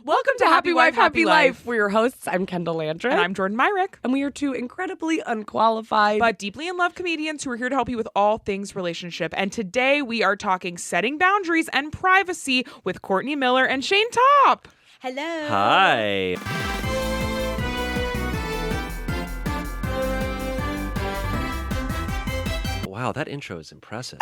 Welcome to Happy Wife, Happy Life. We're your hosts. I'm Kendahl. And I'm Jordan Myrick. And we are two incredibly unqualified, but deeply in love comedians who are here to help you with all things relationship. And today we are talking setting boundaries and privacy with Courtney Miller and Shayne Topp. Hello. Hi. Wow, that intro is impressive.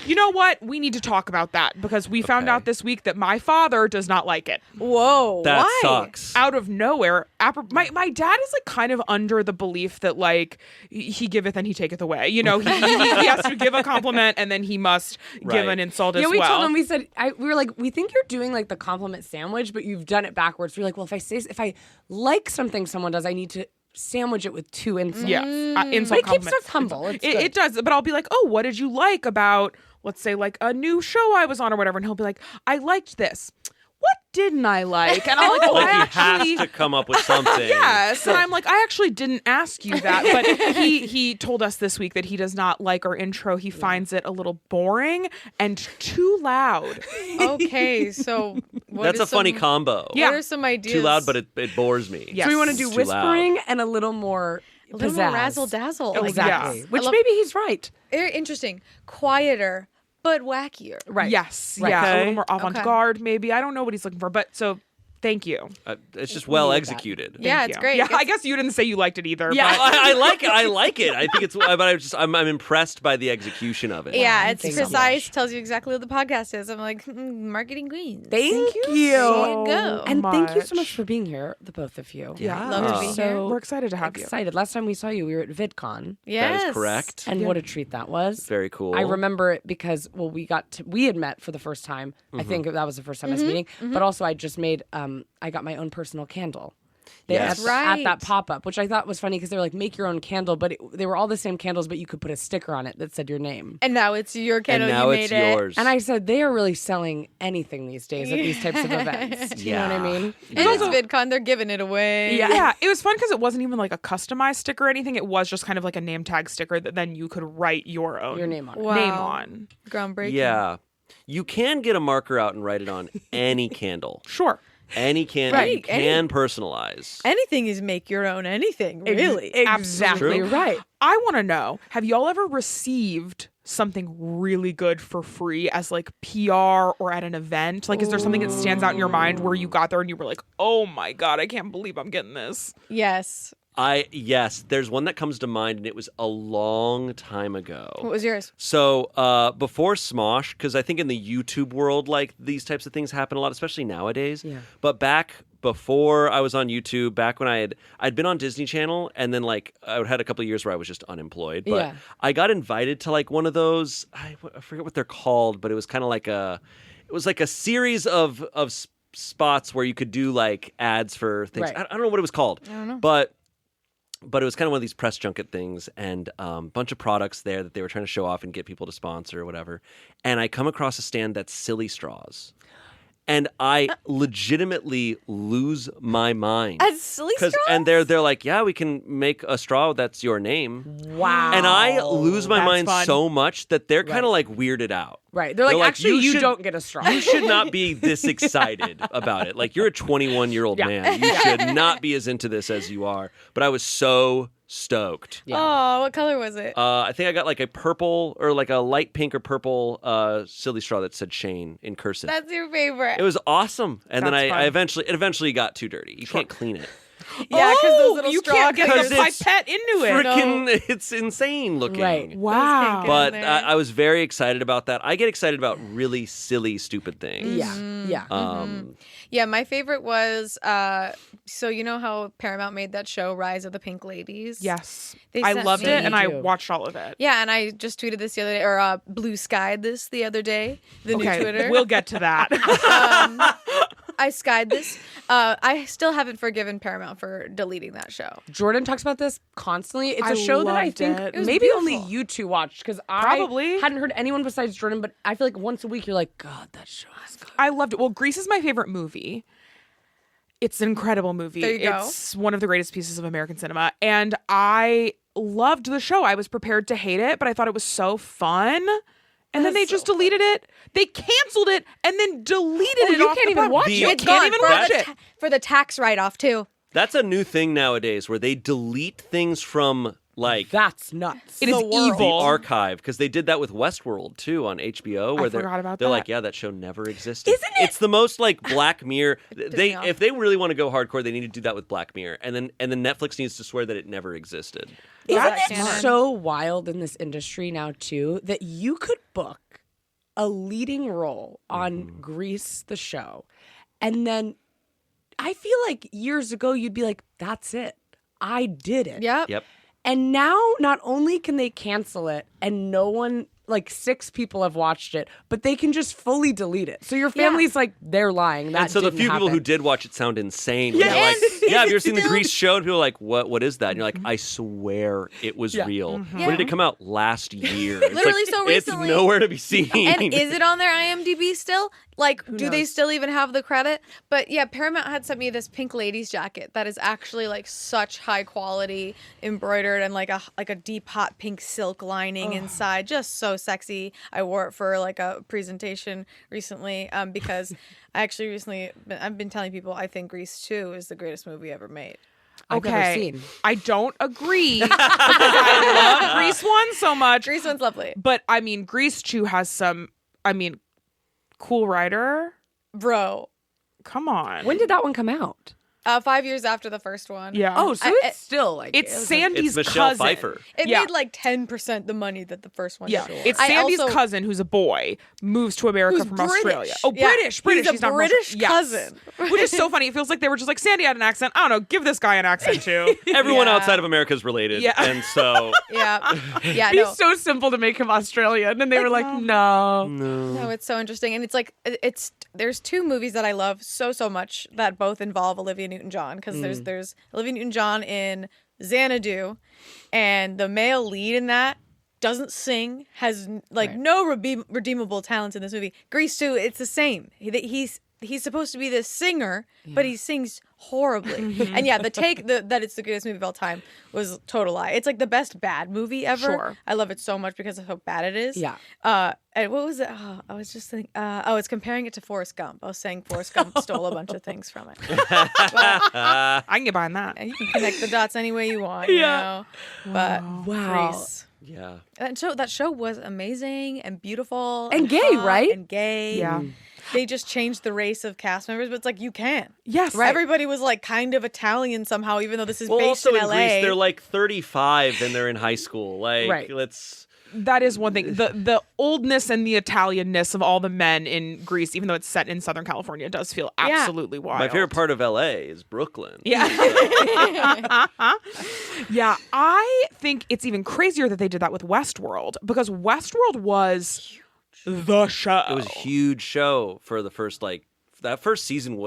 You know what? We need to talk about that because we found out this week that my father does not like it. Whoa. That why? sucks. Out of nowhere. My dad is like kind of under the belief that like he giveth and he taketh away. You know, he has to give a compliment and then he must give an insult as well. Yeah, we told him, we said, we were like, we think you're doing like the compliment sandwich, but you've done it backwards. We're like, well, if I like something someone does, I need to sandwich it with two insults. Yeah, insult. But it keeps us humble. It does, but I'll be like, oh, what did you like about, let's say, like a new show I was on or whatever, and he'll be like, I liked this. What didn't I like? And I'm like, like he has to come up with something. Yes, and I'm like, I actually didn't ask you that, but he told us this week that he does not like our intro. He finds it a little boring and too loud. Okay, so that's a funny combo. Yeah. What are some ideas? Too loud, but it bores me. Yes. So we want to do Too whispering and a little more a little more pizzazz. razzle dazzle. Exactly. Yeah. Which maybe he's right. Very interesting. Quieter, but wackier. Right. Yes, Right. yeah, Okay. a little more avant-garde maybe. I don't know what he's looking for, but so thank you. It's just well need that. executed. Yeah, Thank it's you. great. Yeah, It's- I guess you didn't say you liked it either. Yeah. but I like it. I like it. I think it's. But I'm impressed by the execution of it. Yeah, it's Thank you so precise. Tells you exactly what the podcast is. I'm like, marketing queens. Thank you. There you go. And thank you so much for being here, the both of you. Yeah. Love to be So here. we're excited to have you. Excited. Last time we saw you, we were at VidCon. Yes. That is correct. And what a treat that was. Very cool. I remember it because, well, we had met for the first time. I think that was the first time I was meeting. But also I just made, I got my own personal candle. Yes. That's right. At that pop-up, which I thought was funny because they were like, make your own candle, but they were all the same candles, but you could put a sticker on it that said your name. And now it's your And candle. now you it's made it. yours. And I said, they are really selling anything these days at these types of events. Do you know what I mean? And it's VidCon. They're giving it away. Yeah, it was fun because it wasn't even like a customized sticker or anything. It was just kind of like a name tag sticker that then you could write your own Your name on it. Wow. name on. Groundbreaking. Yeah. You can get a marker out and write it on any candle. Sure. Any candle Right. you can personalize. Anything is make your own anything, really. Exactly True. right. I want to know, have y'all ever received something really good for free as like PR or at an event? Like, is there something that stands out in your mind where you got there and you were like, oh my God, I can't believe I'm getting this? Yes. Yes, there's one that comes to mind, and it was a long time ago. What was yours? So before Smosh, because I think in the YouTube world, like these types of things happen a lot, especially nowadays. Yeah. But back before I was on YouTube, back when I'd been on Disney Channel, and then like I had a couple of years where I was just unemployed. But Yeah. I got invited to like one of those. I forget what they're called, but it was kind of like it was like a series of spots where you could do like ads for things. Right. I don't know what it was called. I don't know. But it was kind of one of these press junket things, and a bunch of products there that they were trying to show off and get people to sponsor or whatever. And I come across a stand that's silly straws. And I legitimately lose my mind. That's silly straws? And they're like, yeah, we can make a straw that's your name. Wow. And I lose my That's mind fun. so much that they're kind of like weirded out. Right. They're like, actually, you should- don't get a straw. You should not be this excited about it. Like, you're a 21-year-old man. You should not be as into this as you are. But I was so stoked. Yeah. Oh, what color was it? I think I got like a purple or like a light pink or purple silly straw that said Shayne in cursive. That's your favorite. It was awesome. And then That's I fun. eventually got too dirty. You can't clean it. Yeah, because those little you straw can't get cleaners- the pipette into it. Freaking, it's insane looking. Right. Wow. Those But can't get in there. I was very excited about that. I get excited about really silly, stupid things. Yeah. Yeah. Yeah, my favorite was so you know how Paramount made that show Rise of the Pink Ladies? Yes. They I sent loved me- it and I Me too. watched all of it. Yeah, and I just tweeted this the other day, or blue skied this the other day. The new Okay, Twitter. we'll get to that. I skied this. I still haven't forgiven Paramount for deleting that show. Jordan talks about this constantly. It's a I show that I loved think it. It was maybe only beautiful. you two watched because I Probably. hadn't heard anyone besides Jordan. But I feel like once a week you're like, God, that show is good. I loved it. Well, Grease is my favorite movie. It's an incredible movie. There you go. It's one of the greatest pieces of American cinema. And I loved the show. I was prepared to hate it, but I thought it was so fun And then they just deleted it. They canceled it and then deleted it. You off can't the even watch platform. it. You It's can't gone even for watch the it. for the tax write-off too. That's a new thing nowadays where they delete things from like That's nuts. It is The world. the evil. archive, because they did that with Westworld too on HBO, where forgot about they're that. like, yeah, that show never existed. Isn't it? It's the most like Black Mirror. me off. If they really want to go hardcore, they need to do that with Black Mirror, and then Netflix needs to swear that it never existed. Isn't That it canon. so wild in this industry now too that you could book a leading role on Grease the show, and then I feel like years ago you'd be like, that's it. I did it. Yep. Yep. And now not only can they cancel it and no one, like 6 people have watched it, but they can just fully delete it. So your family's like, they're lying. That And so the didn't few people who happen. did watch it sound insane. Yeah. They're like, And yeah, have you ever it's seen the still- Grease show? And people are like, what is that? And you're like, I swear it was real. When did it come out? Last year. It's Literally like, so it's recently. nowhere to be seen. And is it on their IMDb still? Like, do they knows? still even have the credit? But yeah, Paramount had sent me this pink ladies jacket that is actually like such high quality, embroidered and like a deep hot pink silk lining inside, just so sexy. I wore it for like a presentation recently because I actually I've been telling people I think Grease 2 is the greatest movie ever made. I've never Okay, seen. I don't agree because I love Grease 1 so much. Grease one's lovely, But I mean, Grease 2 has some, cool writer. bro. Come on. When did that one come out? 5 years after the first one. Yeah. Oh, so it's still like It's it was Sandy's It's Michelle cousin. Pfeiffer. It Yeah. made like 10% the money that the first one Yeah, did. it's I Sandy's also- cousin who's a boy, moves to America Who's from British. Australia. Oh, Yeah, British. he's a He's not from British Australia. Yes. cousin. Which is so funny. It feels like they were just like, Sandy had an accent. I don't know, give this guy an accent too. Everyone Yeah. outside of America is related. Yeah. And so Yeah, yeah, He's no. so simple to make him Australian, and then they were like, no. No, it's so interesting, and it's like there's 2 movies that I love so much that both involve Olivia Newton-John because there's Olivia Newton-John in Xanadu, and the male lead in that doesn't sing, has like no redeemable talents in this movie. Grease 2, it's the same. He's supposed to be this singer, but he sings horribly. And yeah, the take that it's the greatest movie of all time was total lie. It's like the best bad movie ever. Sure. I love it so much because of how bad it is. Yeah. And what was it? Oh, I was just thinking. It's comparing it to Forrest Gump. I was saying Forrest Gump stole a bunch of things from it. But, I can get behind that. and you can connect the dots any way you want. You know? But Wow. Grease. yeah. That show was amazing and beautiful And gay, hot right? And gay. Yeah. They just changed the race of cast members, but it's like you can. Yes. Everybody was like kind of Italian somehow, even though this is Well, based also in in LA. Greece, they're like 35 and they're in high school. Like, Right. let's. That is one thing. The oldness and the Italianness of all the men in Greece, even though it's set in Southern California, does feel absolutely wild. My favorite part of LA is Brooklyn. Yeah. Yeah, I think it's even crazier that they did that with Westworld because Westworld was the show. It was a huge show for the first, that first season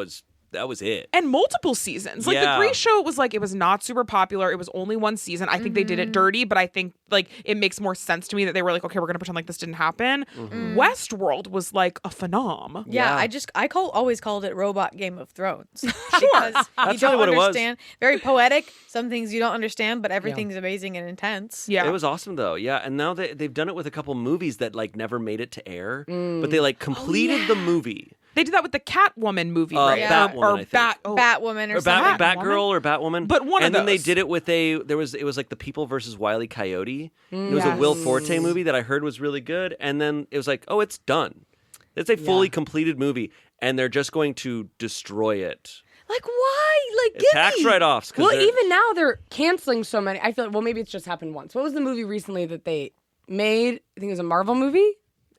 that was it. And multiple seasons. Like Yeah. the Grease show was like, it was not super popular. It was only one season. I think they did it dirty, but I think like it makes more sense to me that they were like, okay, we're going to pretend like this didn't happen. Westworld was like a phenom. Yeah, Yeah. I always called it Robot Game of Thrones. Because you That's don't really what it was. understand. Very poetic. Some things you don't understand, but everything's amazing and intense. Yeah. It was awesome though, yeah. And now they've done it with a couple movies that like never made it to air, but they like completed the movie. They did that with the Catwoman movie, right? Yeah. Batwoman, I think. Batwoman or Or something. Batgirl or Batwoman. But one of and then they those. did it with it was like The People versus Wile E. Coyote. It was a Will Forte movie that I heard was really good. And then it was like, oh, it's done. It's a fully completed movie, and they're just going to destroy it. Like, why? Like, give Tax me. write-offs. 'cause Well, they're- even now they're canceling so many. I feel like, well, maybe it's just happened once. What was the movie recently that they made? I think it was a Marvel movie.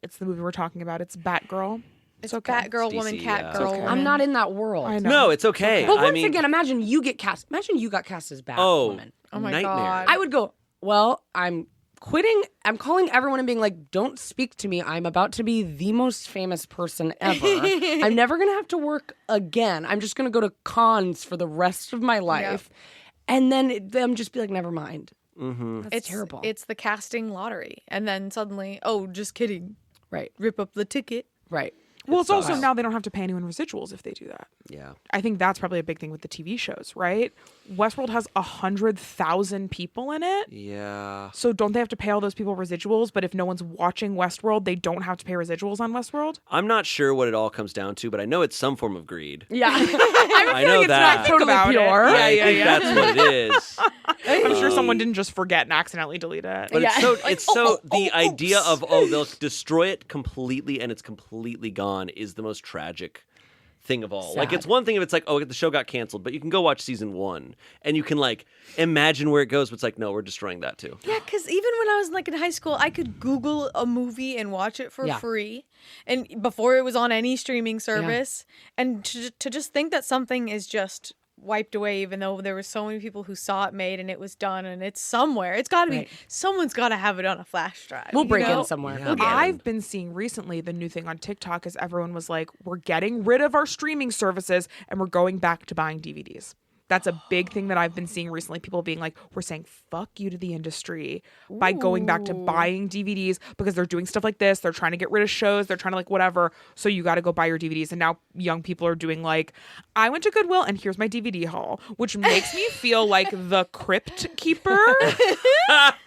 It's the movie we're talking about. It's Batgirl. It's okay. Batgirl, It's woman, DC, cat, yeah. girl, It's okay. woman. I'm not in that world. I know. No, it's okay. But I once mean, again, imagine you get cast. Imagine you got cast as Batwoman. Oh my nightmare. God. I would go, well, I'm quitting. I'm calling everyone and being like, don't speak to me. I'm about to be the most famous person ever. I'm never going to have to work again. I'm just going to go to cons for the rest of my life. And then them just be like, never mind. Mm-hmm. That's terrible. It's the casting lottery. And then suddenly, oh, just kidding. Right. Rip up the ticket. Right. Well, it's also sucks. now they don't have to pay anyone residuals if they do that. Yeah. I think that's probably a big thing with the TV shows, right? Westworld has 100,000 people in it. Yeah. So don't they have to pay all those people residuals? But if no one's watching Westworld, they don't have to pay residuals on Westworld? I'm not sure what it all comes down to, but I know it's some form of greed. Yeah. I know that. Think about pure. it. I think that's what it is. I'm sure someone didn't just forget and accidentally delete it. But Yeah. the idea of they'll destroy it completely and it's completely gone is the most tragic thing of all. Like, Sad. it's one thing if it's like, oh, the show got canceled, but you can go watch season 1 and you can like imagine where it goes, but it's like, no, we're destroying that too. Yeah, because even when I was like in high school, I could Google a movie and watch it for free, and before it was on any streaming service, and to just think that something is just wiped away, even though there were so many people who saw it made and it was done and it's somewhere. It's got to be someone's got to have it on a flash drive. We'll break you know? in somewhere. Yeah. I've been seeing recently the new thing on TikTok is everyone was like, we're getting rid of our streaming services and we're going back to buying DVDs. That's a big thing that I've been seeing recently. People being like, we're saying fuck you to the industry by going back to buying DVDs because they're doing stuff like this. They're trying to get rid of shows. They're trying to like whatever. So you got to go buy your DVDs. And now young people are doing like, I went to Goodwill and here's my DVD haul, which makes me feel like the crypt keeper.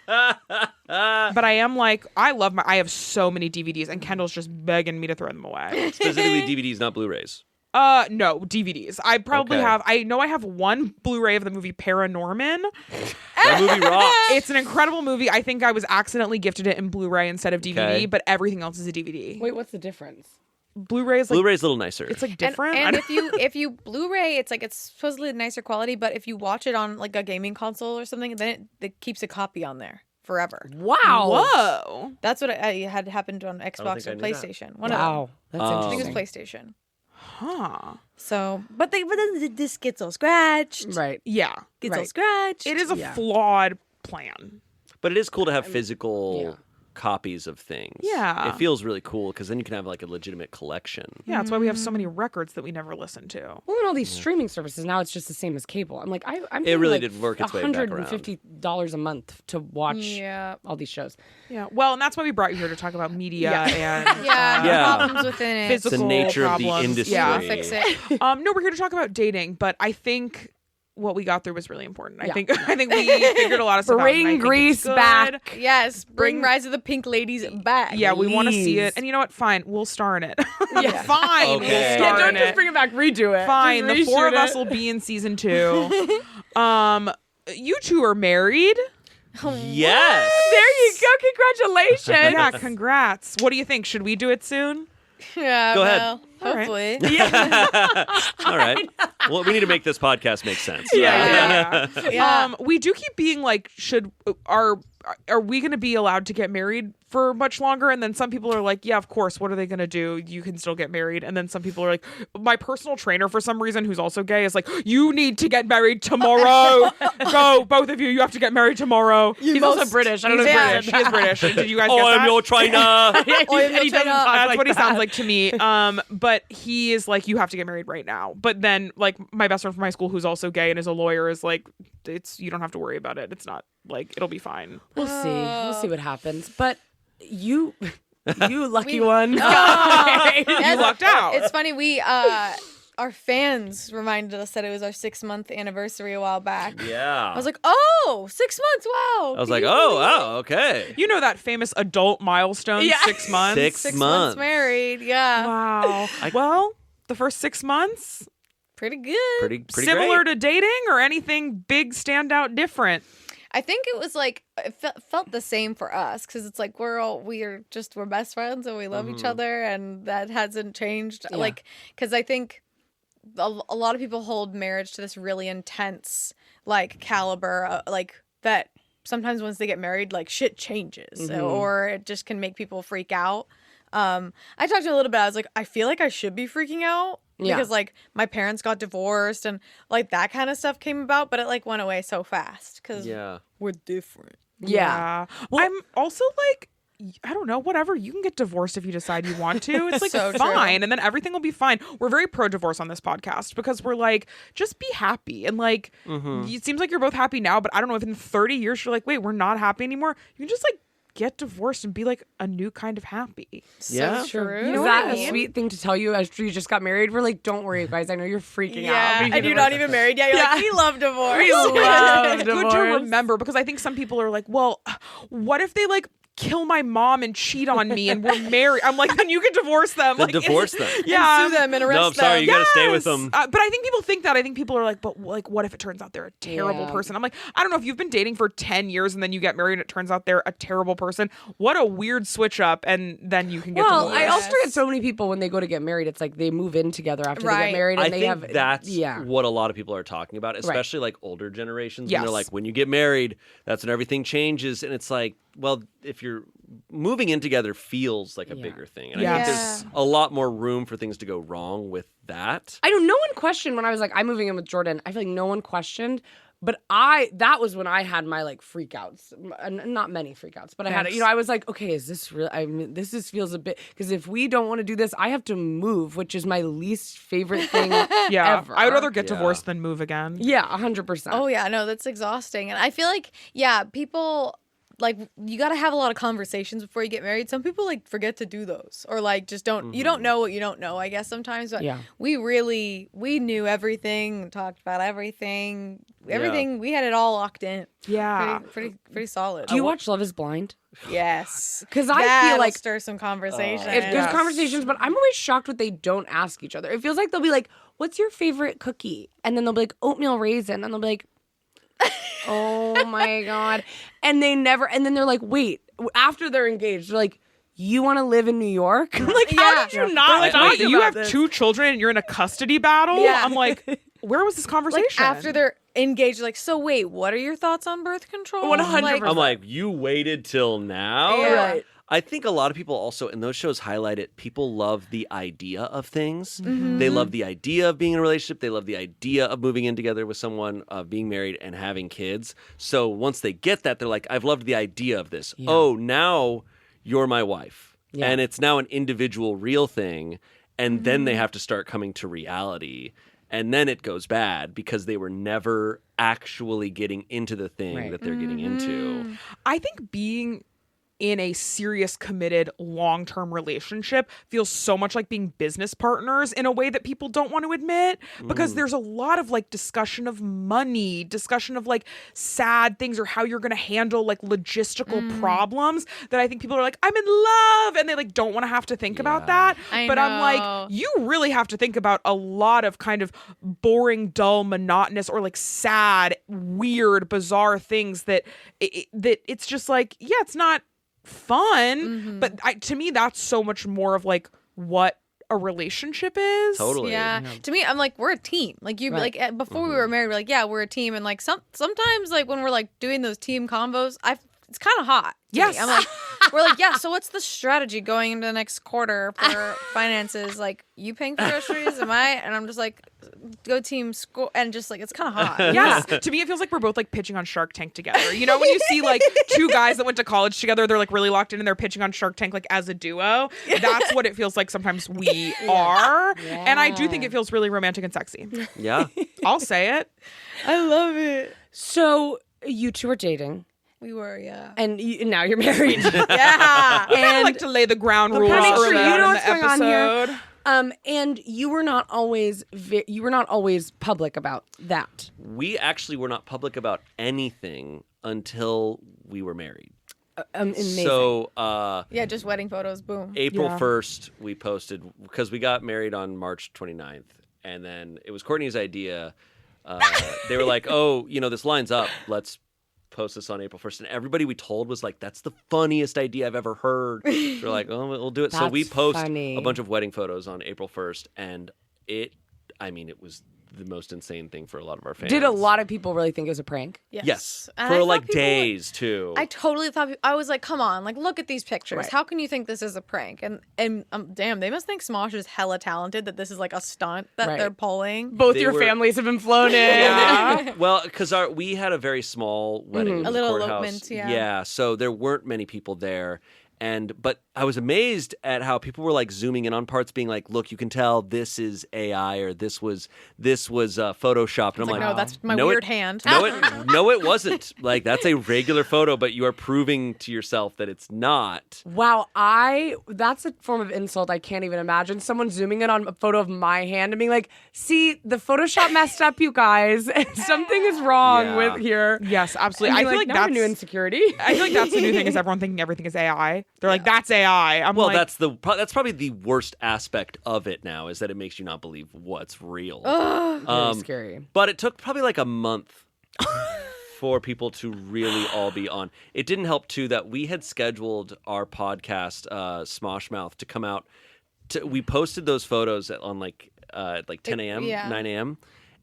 But I am like, I have so many DVDs and Kendall's just begging me to throw them away. Specifically DVDs, not Blu-rays. No, DVDs. I probably Okay. I know I have one Blu-ray of the movie Paranorman. That movie rocks. It's an incredible movie. I think I was accidentally gifted it in Blu-ray instead of DVD, Okay. but everything else is a DVD. Wait, what's the difference? Blu-ray is like Blu-ray's a little nicer. it's like different. And if you Blu-ray, it's like it's supposedly nicer quality, but if you watch it on like a gaming console or something, then it keeps a copy on there forever. Wow. Whoa. That's what I had happened on Xbox think I or knew that. PlayStation. One of Wow. That's them. I think interesting. it was PlayStation. Huh. So, but then the disc gets all scratched. Right. Yeah. Gets all Right. scratched. It is a Yeah. flawed plan. But it is cool to have physical yeah. copies of things. Yeah. It feels really cool because then you can have like a legitimate collection. Yeah, that's why we have so many records that we never listen to. Well, and all these streaming services now, it's just the same as cable. I'm like, I'm paying really like did work its way back around. $150 a month to watch Yeah. all these shows. Yeah. Well, and that's why we brought you here to talk about media and Yeah, Yeah. problems within it. physical The nature of the problems. industry. Yeah. Fix it. No, we're here to talk about dating, but I think what we got through was really important. I Yeah. think we figured a lot of stuff out. and I Bring think it's Grease good. back. Yes, bring Bring- Rise of the Pink Ladies back. Yeah, we want to see Please. it. And you know what? Fine, we'll star in it. Yeah. Fine, Okay. we'll Yeah, star don't in just it. bring it back, redo it. Fine, Just the four of reshoot us it. will be in season 2. You two are married. Yes. There you go. Congratulations. Yeah, congrats. What do you think? Should we do it soon? Yeah, Go ahead. well, All right. hopefully. All right. Well, we need to make this podcast make sense. Yeah. Yeah. We do keep being like, are we going to be allowed to get married for much longer? And then some people are like, yeah, of course. What are they going to do? You can still get married. And then some people are like, my personal trainer, for some reason, who's also gay, is like, you need to get married tomorrow. Go, both of you. You have to get married tomorrow. He's also British. I don't know He's if British. He is British. Did you guys get I'm that? your trainer. And he your doesn't trainer. talk That's like what he that. sounds like to me. But he is like, you have to get married right now. But then, like, my best friend from high school, who's also gay and is a lawyer, is like, you don't have to worry about it. It's not like it'll be fine. We'll see. We'll see what happens. But you lucky We- one. You lucked out. It's funny. We our fans reminded us that it was our 6-month anniversary a while back. Yeah. I was like, oh, 6 months. Wow. I was like, oh, okay. You know that famous adult milestone, Yeah. 6 months? 6 6 months. months married. Yeah. Wow. Well, the first 6 months, Pretty good. Pretty similar great. to dating or anything big standout different? I think it was like it felt the same for us because it's like we're best friends and we love each other and that hasn't changed. Yeah. Like because I think a lot of people hold marriage to this really intense like caliber like that. Sometimes once they get married, like shit changes or it just can make people freak out. I talked to a little bit. I was like, I feel like I should be freaking out. Yeah. Because like my parents got divorced and like that kind of stuff came about, but it like went away so fast because Yeah. we're different. Yeah. I'm also like, I don't know, whatever. You can get divorced if you decide you want to. It's like So true. fine. And then everything will be fine. We're very pro divorce on this podcast because we're like, just be happy. And like, it seems like you're both happy now, but I don't know if in 30 years you're like, wait, we're not happy anymore. You can just like get divorced and be like a new kind of happy. Yeah. true. You know, Is is that that a sweet thing to tell you after you just got married? We're like, don't worry, guys. I know you're freaking out. Yeah, We and you're not even married yet. You're like, we love divorce. We love Good to divorce. remember, because I think some people are like, well, what if they like kill my mom and cheat on me and we're married? I'm like, then you can divorce them. Then Like, divorce them. Yeah. And sue them and arrest No, I'm sorry. them. You got to stay with Yes. them. But I think people think that. I think people are like, but like, what if it turns out they're a terrible Yeah. person? I'm like, I don't know, if you've been dating for 10 years and then you get married and it turns out they're a terrible person. What a weird switch up. And then you can get Well, divorced. I also get so many people when they go to get married. It's like they move in together after they Right. get married, and I they think have that's yeah. what a lot of people are talking about, especially like older generations. Yes. And they're like, when you get married, that's when everything changes. And it's like, well, if you're moving in together feels like a bigger thing. And I think there's a lot more room for things to go wrong with that. I know no one questioned when I was like, I'm moving in with Jordan. I feel like no one questioned, but that was when I had my like freakouts. Not many freakouts, but I had it. You know, I was like, okay, is this real? I mean, this just feels a bit, because if we don't want to do this, I have to move, which is my least favorite thing yeah. ever. I would rather get divorced than move again. Yeah, 100%. Oh yeah, no, that's exhausting. And I feel like, yeah, people like, you got to have a lot of conversations before you get married. Some people like forget to do those, or like just don't. You don't know what you don't know, I guess, sometimes. But we knew everything, talked about everything. We had it all locked in. Yeah. Pretty solid. Do you watch Love is Blind? Yes, Because I feel like stir some conversation. there's conversations, but I'm always shocked what they don't ask each other. It feels like they'll be like, what's your favorite cookie? And then they'll be like, oatmeal raisin. And they'll be like, oh my God. And they never, and then they're like, wait, after they're engaged, they're like, you want to live in New York? Like, how did you not Like, talk wait, you about have this? 2 children and you're in a custody battle? Yeah. I'm like, where was this conversation? like after they're engaged, like, so wait, what are your thoughts on birth control? 100%. Like, I'm like, you waited till now? Yeah. Right. I think a lot of people also, and those shows highlight it, people love the idea of things. They love the idea of being in a relationship. They love the idea of moving in together with someone, of being married and having kids. So once they get that, they're like, I've loved the idea of this. Yeah. Oh, now you're my wife. Yeah. And it's now an individual, real thing. And then they have to start coming to reality. And then it goes bad because they were never actually getting into the thing that they're getting into. I think being in a serious, committed, long-term relationship feels so much like being business partners in a way that people don't want to admit, because there's a lot of like discussion of money, discussion of like sad things, or how you're going to handle like logistical problems that I think people are like, I'm in love, and they like don't want to have to think about that. I But I'm know. like, you really have to think about a lot of kind of boring, dull, monotonous, or like sad, weird, bizarre things that that it's just like, yeah, it's not fun, but to me that's so much more of like what a relationship is. Totally. Yeah. To me, I'm like, we're a team. Like you, like before we were married, we're like, yeah, we're a team. And like sometimes like when we're like doing those team combos, it's kind of hot. to Yes. me. I'm like, we're like, yeah. So what's the strategy going into the next quarter for finances? Like, you paying for groceries? Am I? And I'm just like, go team score, and just like it's kind of hot. Yes. To me, it feels like we're both like pitching on Shark Tank together. You know, when you see like 2 guys that went to college together, they're like really locked in and they're pitching on Shark Tank like as a duo. That's what it feels like sometimes we are. And I do think it feels really romantic and sexy. Yeah. I'll say it. I love it. So you two are dating, We were, yeah. and now you're married. Yeah. I kind of like to lay the ground rules make sure early you on know in what's the going on here. episode. And you were not always public about that. We actually were not public about anything until we were married. Amazing. So Yeah, just wedding photos. Boom. April Yeah. 1st, we posted, because we got married on March 29th. And then it was Courtney's idea. They were like, oh, you know, this lines up. Let's post this on April 1st. And everybody we told was like, that's the funniest idea I've ever heard. So we're like, oh, we'll do it. So we That's post funny. a bunch of wedding photos on April 1st. And it was the most insane thing for a lot of our fans. Did a lot of people really think it was a prank? Yes. And I For thought like people- days, too. I totally thought I was like, come on, like look at these pictures. Right. How can you think this is a prank? And damn, they must think Smosh is hella talented that this is like a stunt that Right. they're pulling. Both They your were- families have been flown in. Yeah. Well, because we had a very small wedding. It was A little courthouse. elopement, yeah. Yeah, so there weren't many people there. But I was amazed at how people were like zooming in on parts, being like, "Look, you can tell this is AI or this was photoshopped." And I'm like, no, that's my no, weird hand. No, it wasn't. Like that's a regular photo, but you are proving to yourself that it's not. Wow, that's a form of insult I can't even imagine. Someone zooming in on a photo of my hand and being like, see, the Photoshop messed up, you guys. And something is wrong with here. Yes, absolutely. And I feel like now that's a new insecurity. I feel like that's the new thing is everyone thinking everything is AI. They're like, that's AI. Well, like, that's probably the worst aspect of it now is that it makes you not believe what's real. Very scary. But it took probably like a month for people to really all be on. It didn't help too that we had scheduled our podcast, Smosh Mouth, to come out. We posted those photos on like 10 a.m., 9 a.m.,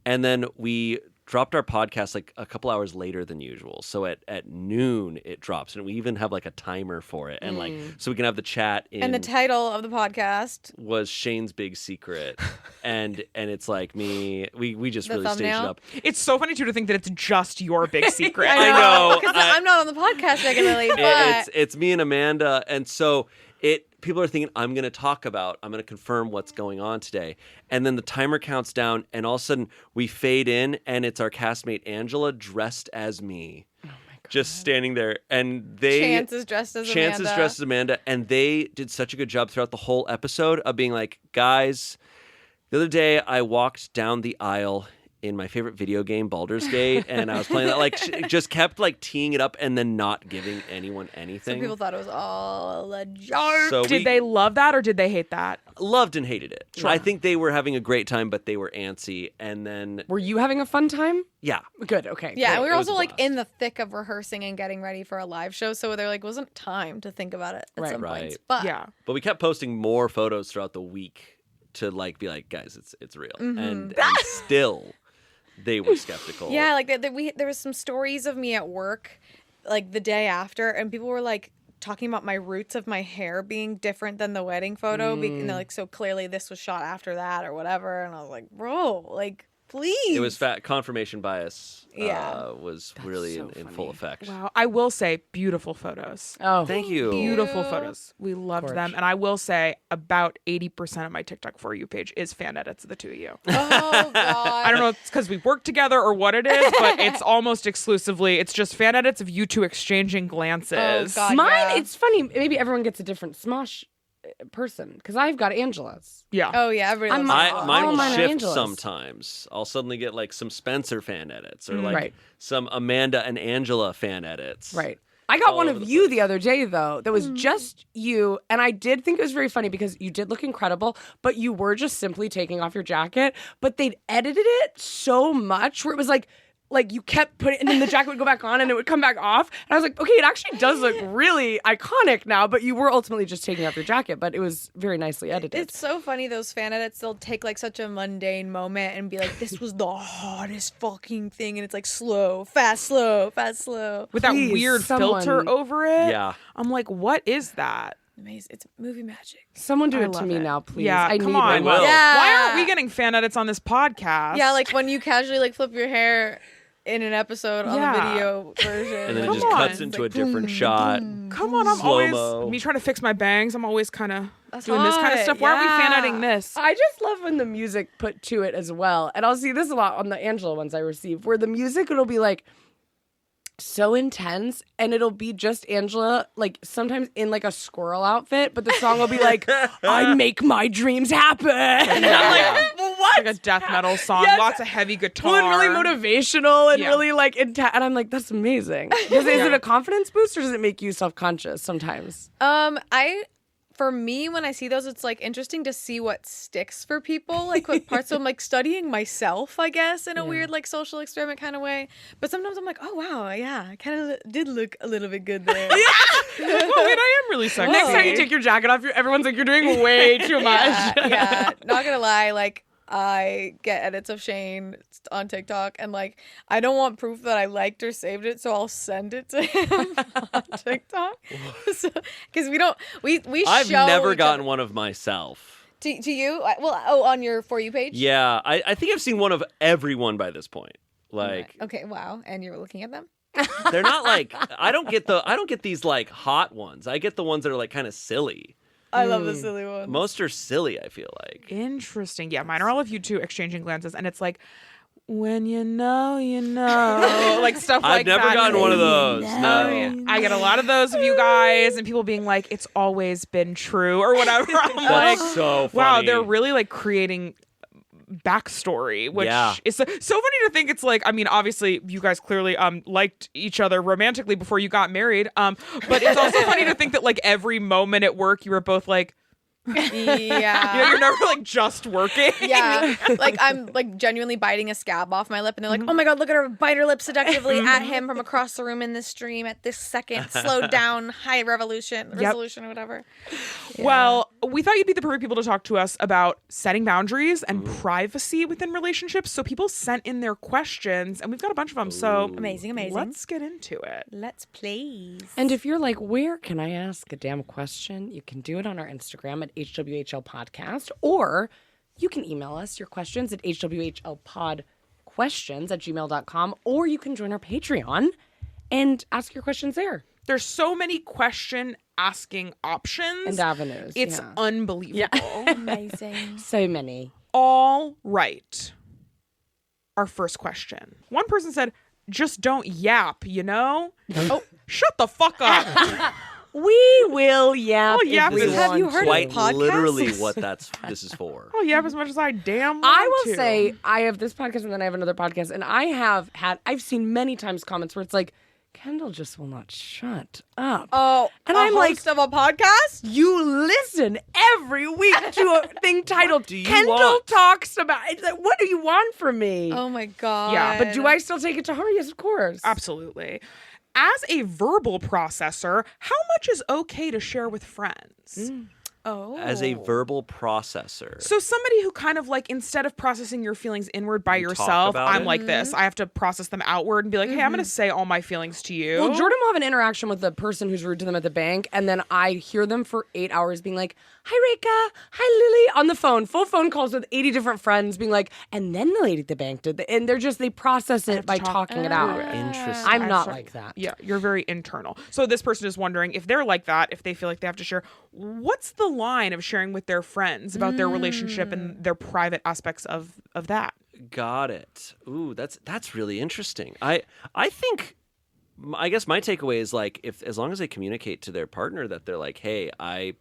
and then we dropped our podcast like a couple hours later than usual. So at noon it drops, and we even have like a timer for it, and like so we can have the chat. And the title of the podcast was Shayne's Big Secret, and it's like me. We just really staged it thumbnail? up. it's so funny too to think that it's just your big secret. I know. because I'm not on the podcast regularly, but It's me and Amanda, and so people are thinking I'm going to confirm what's going on today, and then the timer counts down, and all of a sudden we fade in, and it's our castmate Angela dressed as me, just standing there, and Chance is dressed as Amanda. And they did such a good job throughout the whole episode of being like, guys, the other day I walked down the aisle in my favorite video game, Baldur's Gate, and I was playing that, like, just kept, like, teeing it up and then not giving anyone anything. So people thought it was all a joke. So Did they love that or did they hate that? loved and hated it. Sure. I think they were having a great time, but they were antsy. And then, Were you having a fun time? yeah. Good, okay. Yeah, great. and we were It was also a like blast. in the thick of rehearsing and getting ready for a live show, so there like wasn't time to think about it at Right. some Right. points. But Yeah. But we kept posting more photos throughout the week to, like, be like, guys, it's real. And still, they were skeptical. yeah, like there was some stories of me at work, like the day after, and people were like talking about my roots of my hair being different than the wedding photo, and they're like, so clearly this was shot after that or whatever, and I was like, bro, like, please. It was confirmation bias Yeah. was really so in full effect. Wow. I will say beautiful photos. Oh, Thank you. Beautiful photos. We loved Gorge. them. And I will say about 80% of my TikTok For You page is fan edits of the two of you. Oh, God. I don't know if it's because we work together or what it is, but it's almost exclusively, it's just fan edits of you two exchanging glances. Oh, God. mine, yeah. it's funny. Maybe everyone gets a different Smosh person because I've got Angela's. Yeah. Oh, yeah, everybody loves I'm- that. Mine will mine are shift Angela's. sometimes. I'll suddenly get like some Spencer fan edits or like Right. some Amanda and Angela fan edits. Right. I got All one over of the you place. the other day, though, that was just you. And I did think it was very funny because you did look incredible, but you were just simply taking off your jacket. But they'd edited it so much where it was like you kept putting, and then the jacket would go back on and it would come back off. And I was like, okay, it actually does look really iconic now, but you were ultimately just taking off your jacket, but it was very nicely edited. It's so funny, those fan edits, they'll take like such a mundane moment and be like, this was the hottest fucking thing, and it's like slow, fast, slow, fast, slow. With that Please, weird someone- filter over it. Yeah. I'm like, what is that? Amazing. It's movie magic. Someone do I it to love me it. now, please. Yeah, I come need on. one. I will. Yeah. Why aren't we getting fan edits on this podcast? Yeah, like when you casually like flip your hair in an episode on Yeah. the video version. And then it Come just on. cuts into a different shot. Come on, I'm Slow-mo. always me trying to fix my bangs. I'm always kind of That's doing this kind of hot, stuff. Why aren't we fan yeah. editing this? I just love when the music put to it as well. And I'll see this a lot on the Angela ones I receive, where the music, it'll be like so intense and it'll be just Angela, like sometimes in like a squirrel outfit, but the song will be like, I make my dreams happen. And I'm like, what? Like a death metal song, Yes. lots of heavy guitar. Well, and really motivational and Yeah. really like intense. And I'm like, that's amazing. Is it a confidence boost or does it make you self-conscious sometimes? For me, when I see those, it's like interesting to see what sticks for people, like what parts. So I'm like studying myself, I guess, in a weird like social experiment kind of way. But sometimes I'm like, oh wow, yeah, I kind of did look a little bit good there. Oh, wait, I am really sexy. Next time you take your jacket off, everyone's like, you're doing way too much. Yeah, not gonna lie, like I get edits of Shayne on TikTok, and like I don't want proof that I liked or saved it, so I'll send it to him on TikTok. Because we I've show never each gotten other- one of myself. to you. Well, on your For You page. Yeah, I think I've seen one of everyone by this point. Like, Okay, wow, and you're looking at them. They're not like I don't get these like hot ones. I get the ones that are like kind of silly. I love the silly ones. Most are silly, I feel like. Interesting. Yeah, mine are all of you two exchanging glances, and it's like, when you know, like stuff like that. I've never gotten one of those. No. Oh, yeah. I get a lot of those of you guys, and people being like, it's always been true or whatever. I'm like, That's so funny. wow, they're really like creating backstory, which is so funny to think. It's like, I mean, obviously you guys clearly liked each other romantically before you got married, but it's also funny to think that like every moment at work you were both like, yeah, you're never like just working. Yeah, like I'm like genuinely biting a scab off my lip, and they're like, "Oh my god, look at her bite her lip seductively at him from across the room in this stream at this second, slowed down, high resolution or whatever." Yeah. Well, we thought you'd be the perfect people to talk to us about setting boundaries and privacy within relationships. So people sent in their questions, and we've got a bunch of them. So amazing. Let's get into it. Let's please. And if you're like, where can I ask a damn question? You can do it on our Instagram at HWHL Podcast, or you can email us your questions at hwhlpodquestions@gmail.com, or you can join our Patreon and ask your questions there. There's so many question asking options and avenues. It's unbelievable. Amazing. So many. All right. Our first question. One person said, just don't yap, you know? Oh, shut the fuck up. We will yap. Yap. Have you heard Quite of podcasts? literally what this is for. I'll yap as much as I damn want I will to. say, I have this podcast and then I have another podcast, and I've seen many times comments where it's like, Kendahl just will not shut up. Oh, and I'm I'm like, host of a podcast? you listen every week to a thing titled do you Kendahl want? Talks About. It's like, what do you want from me? Oh my god. Yeah, But do I still take it to heart? Yes, of course. Absolutely. As a verbal processor, how much is okay to share with friends? Oh. As a verbal processor. So somebody who kind of like, instead of processing your feelings inward by You talk yourself, about I'm it? like this. I have to process them outward and be like, hey, I'm going to say all my feelings to you. Well, Jordan will have an interaction with the person who's rude to them at the bank, and then I hear them for 8 hours being like, hi, Rika. Hi, Lily. On the phone. Full phone calls with 80 different friends being like, and then the lady at the bank did and they process it by talking it out. Interesting. I'm not like that. Yeah, you're very internal. So this person is wondering if they're like that, if they feel like they have to share, what's the line of sharing with their friends about their relationship and their private aspects of that? Got it. Ooh, that's really interesting. I guess my takeaway is like, if as long as they communicate to their partner that they're like, hey, I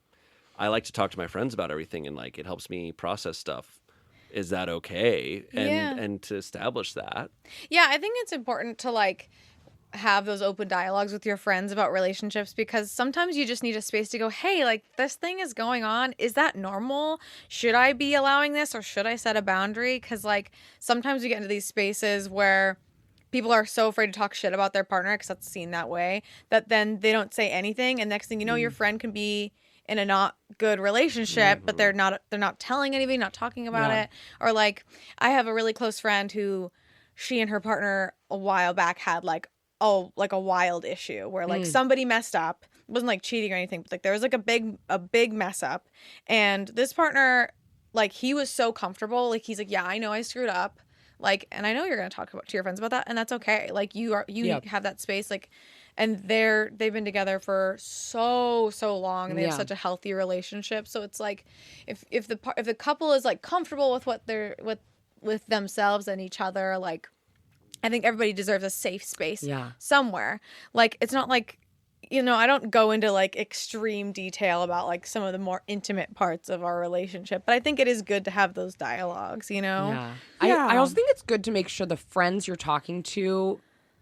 like to talk to my friends about everything and like it helps me process stuff. Is that okay? And to establish that. Yeah, I think it's important to like have those open dialogues with your friends about relationships, because sometimes you just need a space to go, hey, like this thing is going on. Is that normal? Should I be allowing this, or should I set a boundary? Because like sometimes we get into these spaces where people are so afraid to talk shit about their partner, because that's seen that way, that then they don't say anything, and next thing you know, your friend can be in a not good relationship, but they're not telling anybody, not talking about it. Or like I have a really close friend who, she and her partner a while back had like a wild issue where like somebody messed up. It wasn't like cheating or anything, but like there was like a big mess up, and this partner, like he was so comfortable, like he's like, yeah, I know I screwed up, like, and I know you're gonna talk to your friends about that, and that's okay. Like you have that space, like, and they've been together for so long, and they have such a healthy relationship. So it's like if the couple is like comfortable with what they're with themselves and each other, like I think everybody deserves a safe space somewhere. Like it's not like, you know, I don't go into like extreme detail about like some of the more intimate parts of our relationship, but I think it is good to have those dialogues, you know? Yeah. I also think it's good to make sure the friends you're talking to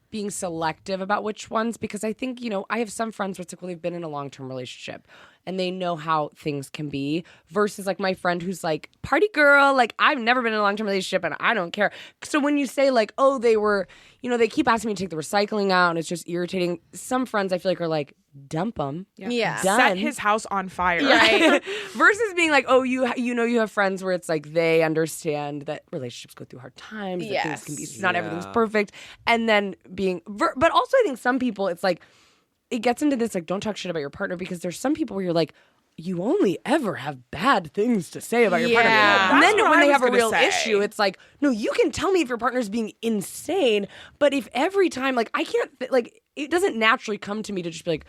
being selective about which ones, because I think, you know, I have some friends where it's like, well, they've been in a long-term relationship and they know how things can be, versus like my friend who's like, party girl, like I've never been in a long-term relationship and I don't care. So when you say like, oh, they were, you know, they keep asking me to take the recycling out and it's just irritating. Some friends I feel like are like, dump them. Yeah. Done. Set his house on fire. Right. Versus being like, oh, you know you have friends where it's like they understand that relationships go through hard times, that things can be, not everything's perfect, and then being but also I think some people, it's like it gets into this like, don't talk shit about your partner, because there's some people where you're like, you only ever have bad things to say about your partner. Yeah. And That's then what when I they was have a gonna real say. issue, it's like, no, you can tell me if your partner's being insane, but if every time, like, I can't, like, it doesn't naturally come to me to just be like,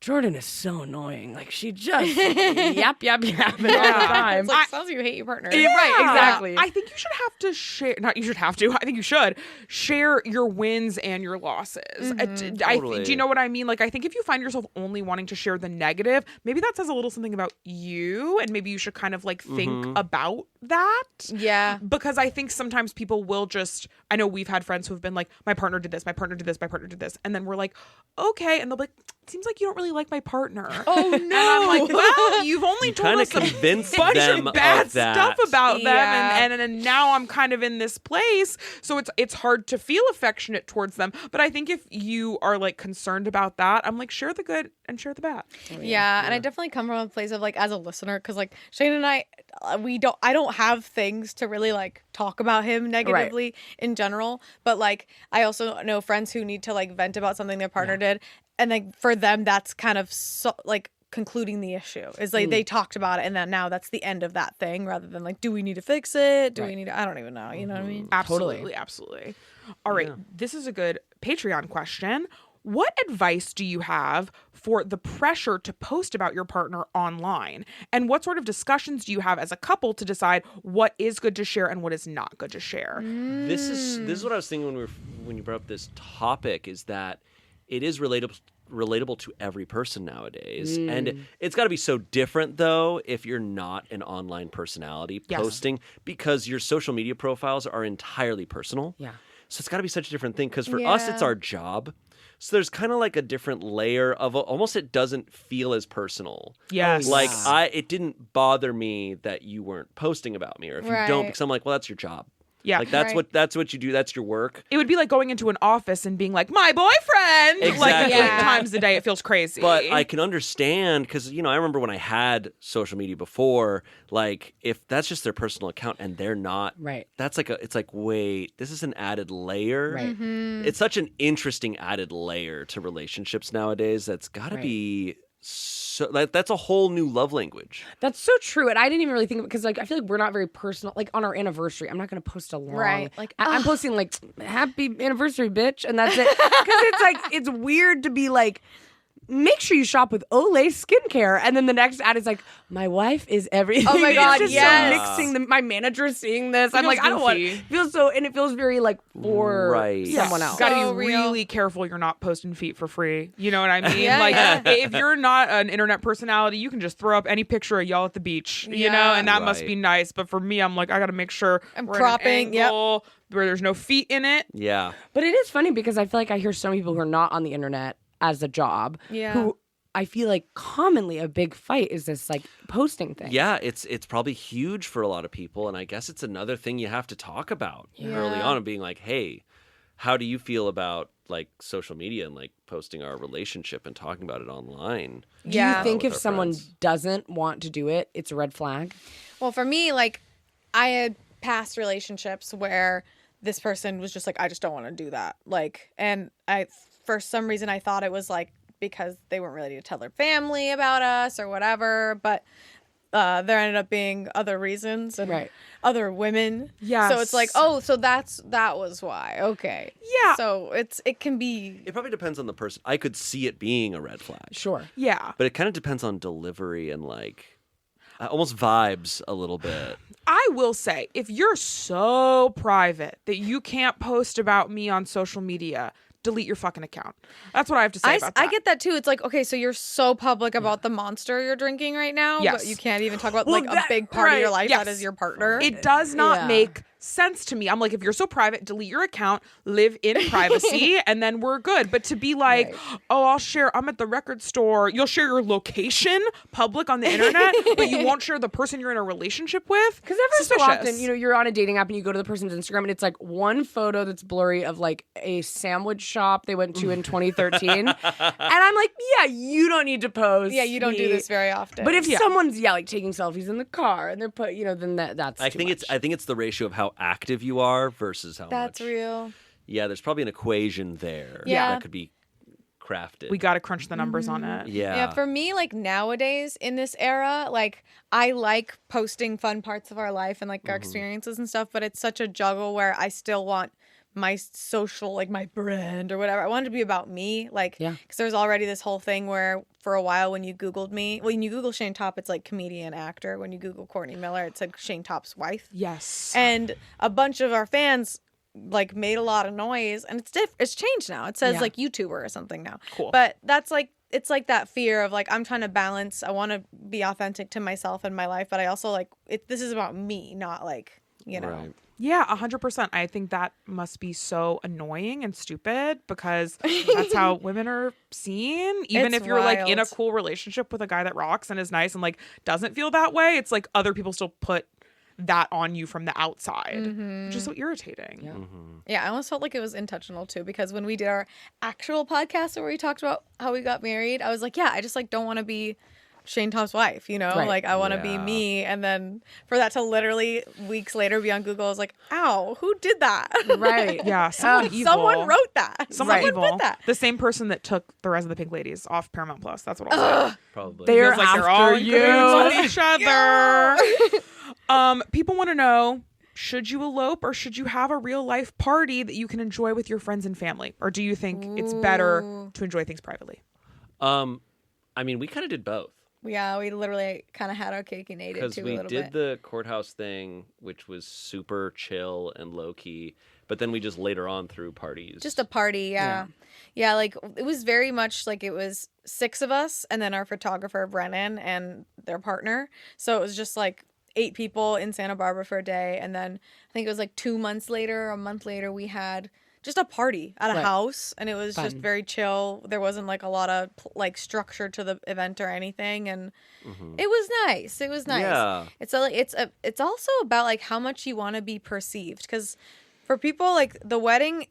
Jordan is so annoying. Like, she just yap all the time. It's like, sounds like you hate your partner. Right, exactly. I think you should have to share. Not you should have to. I think you should share your wins and your losses. Totally. Do you know what I mean? Like, I think if you find yourself only wanting to share the negative, maybe that says a little something about you, and maybe you should kind of like think about that. Yeah. Because I think sometimes people will just. I know we've had friends who have been like, my partner did this, my partner did this, my partner did this, and then we're like, okay, and they'll be like, it seems like you don't really like my partner. Oh no. And I'm like, well, you've only told kinda us a convinced bunch them of bad of that. stuff about them, Yeah. and now I'm kind of in this place, so it's hard to feel affectionate towards them. But I think if you are like concerned about that, I'm like, share the good and share the bad. Yeah, and I definitely come from a place of like as a listener, because like Shayne and I don't have things to really like talk about him negatively in general, but like I also know friends who need to like vent about something their partner did, and like for them that's kind of like concluding the issue is like they talked about it, and then now that's the end of that thing, rather than like, do we need to fix it, do we need to, I don't even know, you know what I mean? Absolutely. All right, this is a good Patreon question. What advice do you have for the pressure to post about your partner online? And what sort of discussions do you have as a couple to decide what is good to share and what is not good to share? This is what I was thinking when you brought up this topic, is that it is relatable to every person nowadays. And it's got to be so different, though, if you're not an online personality posting, because your social media profiles are entirely personal. Yeah. So it's got to be such a different thing, because for us, it's our job. So there's kind of like a different layer of almost, it doesn't feel as personal. Yes. Like it didn't bother me that you weren't posting about me, or if you don't, because I'm like, well, that's your job. Yeah. Like that's what you do. That's your work. It would be like going into an office and being like, my boyfriend! Like Exactly. 8 times a day. It feels crazy. But I can understand, because, I remember when I had social media before, like, if that's just their personal account and they're not, that's like it's like, wait, this is an added layer. Right. It's such an interesting added layer to relationships nowadays. That's got to be so, that's a whole new love language. That's so true. And I didn't even really think of it, because like I feel like we're not very personal. Like on our anniversary, I'm not going to post a long. Like I'm posting like happy anniversary, bitch, and that's it. Because it's like it's weird to be like, make sure you shop with Olay skincare, and then the next ad is like, my wife is everything. Oh my God, it's just yes. so mixing. My manager's seeing this. I'm feels like, I don't want. goofy. It feels so, and it feels very like for someone else. Gotta So be real. really careful you're not posting feet for free. You know what I mean? Yeah, like yeah. if you're not an internet personality, you can just throw up any picture of y'all at the beach, you know, Yeah. and that must Right. be nice. But for me, I'm like, I gotta make sure I'm we're cropping, at an angle where there's no feet in it. Yeah. But it is funny because I feel like I hear so many people who are not on the internet as a job, who I feel like commonly a big fight is this like posting thing. Yeah, it's probably huge for a lot of people, and I guess it's another thing you have to talk about early on, and being like, hey, how do you feel about like social media and like posting our relationship and talking about it online? Do you think with if our someone friends. doesn't want to do it, it's a red flag? Well, for me, like, I had past relationships where this person was just like, I just don't want to do that. Like, and for some reason, I thought it was like because they weren't ready to tell their family about us or whatever. But there ended up being other reasons and other women. Yes. So it's like, oh, so that was why. Okay. Yeah. So it can be. It probably depends on the person. I could see it being a red flag. Sure. Yeah. But it kind of depends on delivery and like almost vibes a little bit. I will say, if you're so private that you can't post about me on social media, delete your fucking account. That's what I have to say about that. I get that too. It's like, okay, so you're so public about the monster you're drinking right now, but you can't even talk about like a big part of your life that is your partner. It does not make sense to me. I'm like, if you're so private, delete your account, live in privacy, and then we're good. But to be like, oh, I'm at the record store. You'll share your location public on the internet, but you won't share the person you're in a relationship with. Because every so often, you're on a dating app and you go to the person's Instagram and it's like one photo that's blurry of like a sandwich shop they went to in 2013. And I'm like, yeah, you don't need to post. Yeah, you don't do this very often. But if someone's like taking selfies in the car and they're then that's I too think much. I think it's the ratio of how active you are versus how that's much. real. Yeah, there's probably an equation there. Yeah. That could be crafted. We got to crunch the numbers on it. Yeah, for me, like nowadays in this era, like I like posting fun parts of our life and like our experiences and stuff, but it's such a juggle where I still want my social, like my brand or whatever. I want it to be about me, like, because there's already this whole thing where for a while when you Googled me, when you Google Shayne Topp, it's like comedian, actor. When you Google Courtney Miller, it's like Shayne Topp's wife. Yes. And a bunch of our fans like made a lot of noise, and it's changed now. It says like YouTuber or something now. Cool. But that's like, it's like that fear of like, I'm trying to balance. I want to be authentic to myself and my life, but I also like this is about me, not like, you know. Right. Yeah, 100%. I think that must be so annoying and stupid because that's how women are seen. Even It's if you're like in a wild. cool relationship with a guy that rocks and is nice and like doesn't feel that way, it's like other people still put that on you from the outside, which is so irritating. Yeah, I almost felt like it was intentional too, because when we did our actual podcast where we talked about how we got married, I was like, yeah, I just like don't want to be Shayne Topp's wife, you know? Right. Like I want to be me, and then for that to literally weeks later be on Google, I was like, ow, who did that? Right. Yeah, someone evil. Someone wrote that. Someone Someone evil. put that. The same person that took the Rise of the Pink Ladies off Paramount Plus. That's what I'll say. Probably. They're Feels like they're after all in you. cahoots with each other. People want to know, should you elope or should you have a real life party that you can enjoy with your friends and family? Or do you think it's better to enjoy things privately? I mean, we kind of did both. Yeah, we literally kind of had our cake and ate it Because too a we little did bit. the courthouse thing, which was super chill and low key, but then we just later on threw parties. Just a party, yeah. Yeah, like it was very much like it was 6 of us and then our photographer Brennan and their partner. So it was just like 8 people in Santa Barbara for a day, and then I think it was like 2 months later, a month later, we had just a party at a house, and it was just very chill. There wasn't like a lot of like structure to the event or anything, and it was nice. It was nice. Yeah. It's also about like how much you want to be perceived, because for people like the wedding,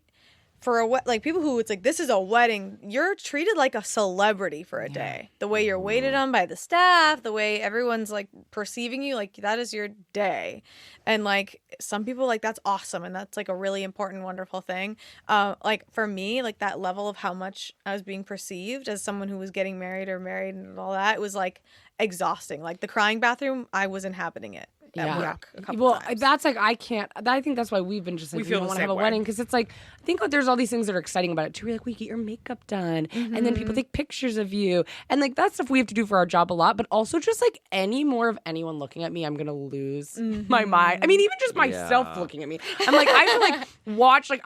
for like people who it's like this is a wedding, you're treated like a celebrity for a day. The way you're waited on by the staff, the way everyone's like perceiving you, like that is your day. And like some people, like that's awesome, and that's like a really important, wonderful thing. Like for me, like that level of how much I was being perceived as someone who was getting married and all that, it was like exhausting. Like the crying bathroom, I was inhabiting it at work a couple times. That's like I can't. I think that's why we've been just like We we feel don't the want to have same a way. wedding, because it's like I think there's all these things that are exciting about it too. We're like, we get your makeup done, and then people take pictures of you, and like that's stuff we have to do for our job a lot. But also just like any more of anyone looking at me, I'm gonna lose my mind. I mean, even just myself looking at me, I'm like I have to like watch like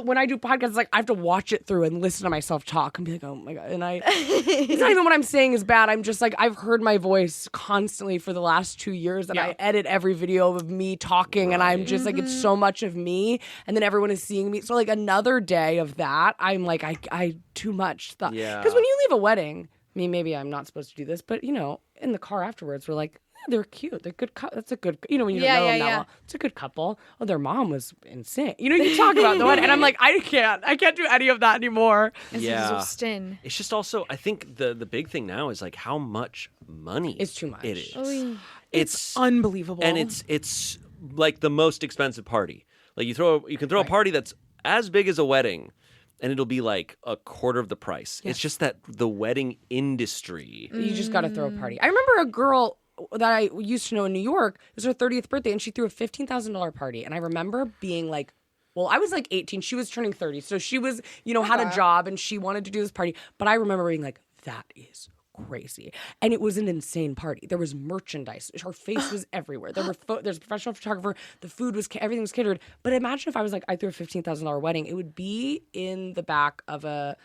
when I do podcasts, like I have to watch it through and listen to myself talk and be like, oh my god. And it's not even what I'm saying is bad. I'm just like I've heard my voice constantly for the last 2 years, and I edit every video of me talking, and I'm just like it's so much of me, and then everyone is seeing me. So like another day of that, I'm like I too much thought. Yeah. Because when you leave a wedding, I mean maybe I'm not supposed to do this, but you know, in the car afterwards, we're like, they're cute. They're good. That's a good. You know, when you don't know them that well, it's a good couple. Oh, their mom was insane. You know, you talk about the wedding, and I'm like, I can't do any of that anymore. Yeah. Stin. It's just also, I think the big thing now is like how much money It's too much. it is. It's unbelievable. And it's like the most expensive party. Like you can throw a party that's as big as a wedding, and it'll be like a quarter of the price. It's just that the wedding industry. You just got to throw a party. I remember a girl that I used to know in New York. It was her 30th birthday, and she threw a $15,000 party. And I remember being like, well, I was like 18. She was turning 30. So she was, you know, had a job, and she wanted to do this party. But I remember being like, that is crazy. And it was an insane party. There was merchandise. Her face was everywhere. There's a professional photographer. The food was, everything was catered. But imagine if I was like, I threw a $15,000 wedding. It would be in the back of a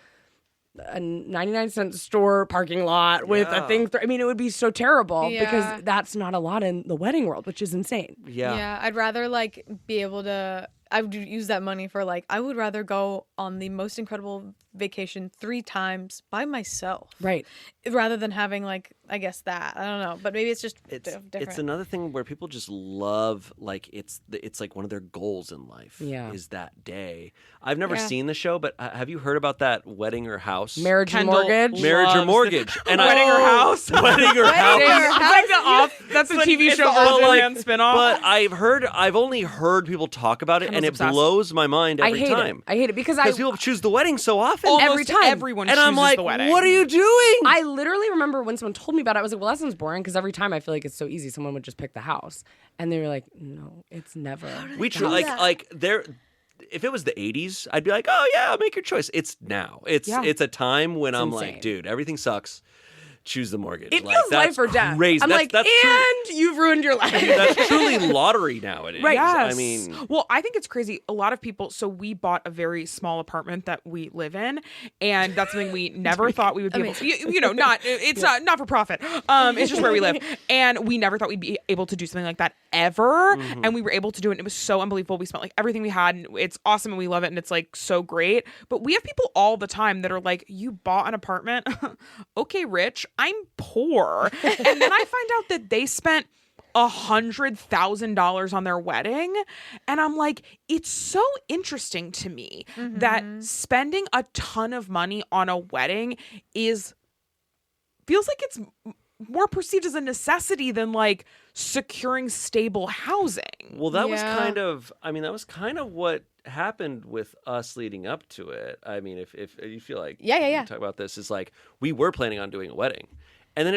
99-cent store parking lot with a thing. I mean, it would be so terrible because that's not a lot in the wedding world, which is insane. Yeah, I'd rather like be able to. I would use that money for like I would rather go on the most incredible vacation 3 times by myself, Right. rather than having like I guess that I don't know, but maybe it's just different. It's another thing where people just love like it's like one of their goals in life. Yeah. Is that day. I've never seen the show, but have you heard about that Wedding or House? Marriage and Kendahl mortgage. Marriage or loves Mortgage. the- Wedding or House. Wedding or House. It's like the off. That's a TV show. But, Virgin like, Man spinoff. But I've only heard people talk about it, and and it obsessed. blows my mind every time. I hate it because people choose the wedding so often. Almost every time. everyone and chooses I'm like, the wedding. what are you doing? I literally remember when someone told me about it, I was like, well, that sounds boring because every time I feel like it's so easy, someone would just pick the house. And they were like, no, it's never. We like there. If it was the 80s, I'd be like, oh yeah, make your choice. It's now. It's a time when I'm insane. like, dude, everything sucks. Choose the mortgage. It like, feels that's life or death. Crazy. I'm like, and you've ruined your life. That's truly lottery nowadays. Right. I Yes. mean, well, I think it's crazy. A lot of people. So we bought a very small apartment that we live in, and that's something we never thought we would be able to. You know, not it's not for profit. It's just where we live, and we never thought we'd be able to do something like that ever. And we were able to do it. And it was so unbelievable. We spent like everything we had, and it's awesome, and we love it, and it's like so great. But we have people all the time that are like, "You bought an apartment? Okay, Rich. I'm poor." And then I find out that they spent $100,000 on their wedding, and I'm like, it's so interesting to me that spending a ton of money on a wedding feels like it's more perceived as a necessity than like securing stable housing. well, that was kind of what happened with us leading up to it. I mean, if you feel like Yeah. you talk about this, is like we were planning on doing a wedding. And then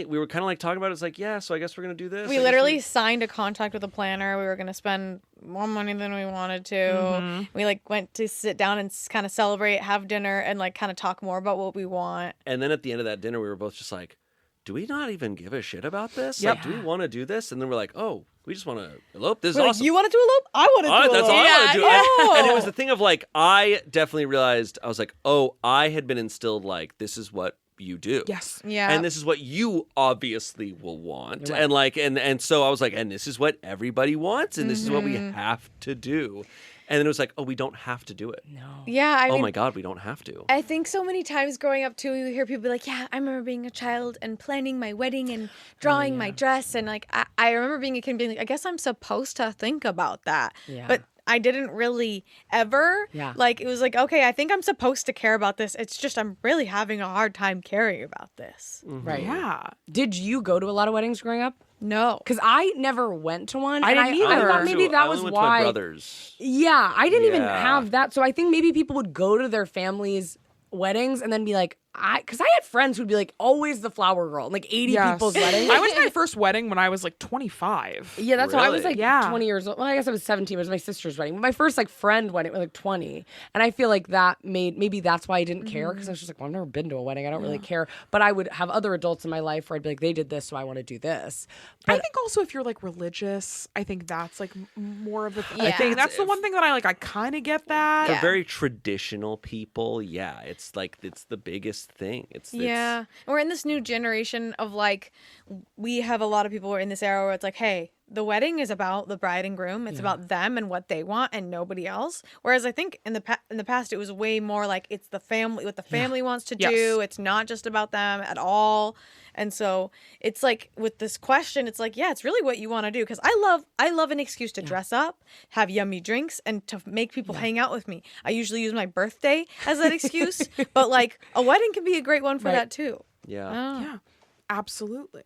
we were kind of like talking about it. It's like, yeah, so I guess we're going to do this. We literally signed a contract with a planner. We were going to spend more money than we wanted to. We like went to sit down and kind of celebrate, have dinner, and like kind of talk more about what we want. And then at the end of that dinner, we were both just like, do we not even give a shit about this? Yep. Like, do we want to do this? And then we're like, oh, we just want to elope. This is We're awesome. like, you wanted to elope? I wanted to elope. That's all I want to do. Yeah. And it was the thing of like, I definitely realized, I was like, oh, I had been instilled like, this is what you do. Yes. Yeah. And this is what you obviously will want. Right. And like, and so I was like, and this is what everybody wants, and this is what we have to do. And then it was like, oh, we don't have to do it. No. Yeah. I Oh mean, my God, we don't have to. I think so many times growing up too, you hear people be like, yeah, I remember being a child and planning my wedding and drawing my dress. And like, I remember being a kid and being like, I guess I'm supposed to think about that. Yeah. But I didn't really ever. Yeah. Like, it was like, okay, I think I'm supposed to care about this. It's just I'm really having a hard time caring about this. Right. Yeah. Did you go to a lot of weddings growing up? No. Because I never went to one. I and didn't either. I thought maybe that I was only went to my why. brother's. Yeah, I didn't even Yeah. have that. So I think maybe people would go to their families' weddings and then be like, because I had friends who'd be like, always the flower girl, like 80 Yes. people's weddings. I went to my first wedding when I was like 25. Yeah, that's why I was Really? like Yeah. 20 years old. Well, I guess I was 17. It was my sister's wedding. But my first like friend wedding was like 20. And I feel like that maybe that's why I didn't care because I was just like, well, I've never been to a wedding. I don't really care. But I would have other adults in my life where I'd be like, they did this, so I want to do this. I think also if you're like religious, I think that's like more of a Yeah. thing. That's the one thing that I kind of get that. For Yeah. very traditional people, yeah, it's like it's the biggest thing. Yeah. We're in this new generation of like, we have a lot of people who are in this era where it's like, hey, the wedding is about the bride and groom. It's about them and what they want and nobody else. Whereas I think in the past it was way more like it's the family, what the family wants to Yes. do. It's not just about them at all. And so it's like with this question, it's like, yeah, it's really what you want to do. Because I love an excuse to dress up, have yummy drinks, and to make people hang out with me. I usually use my birthday as that excuse, but like a wedding can be a great one for that too. Yeah. Yeah. Absolutely.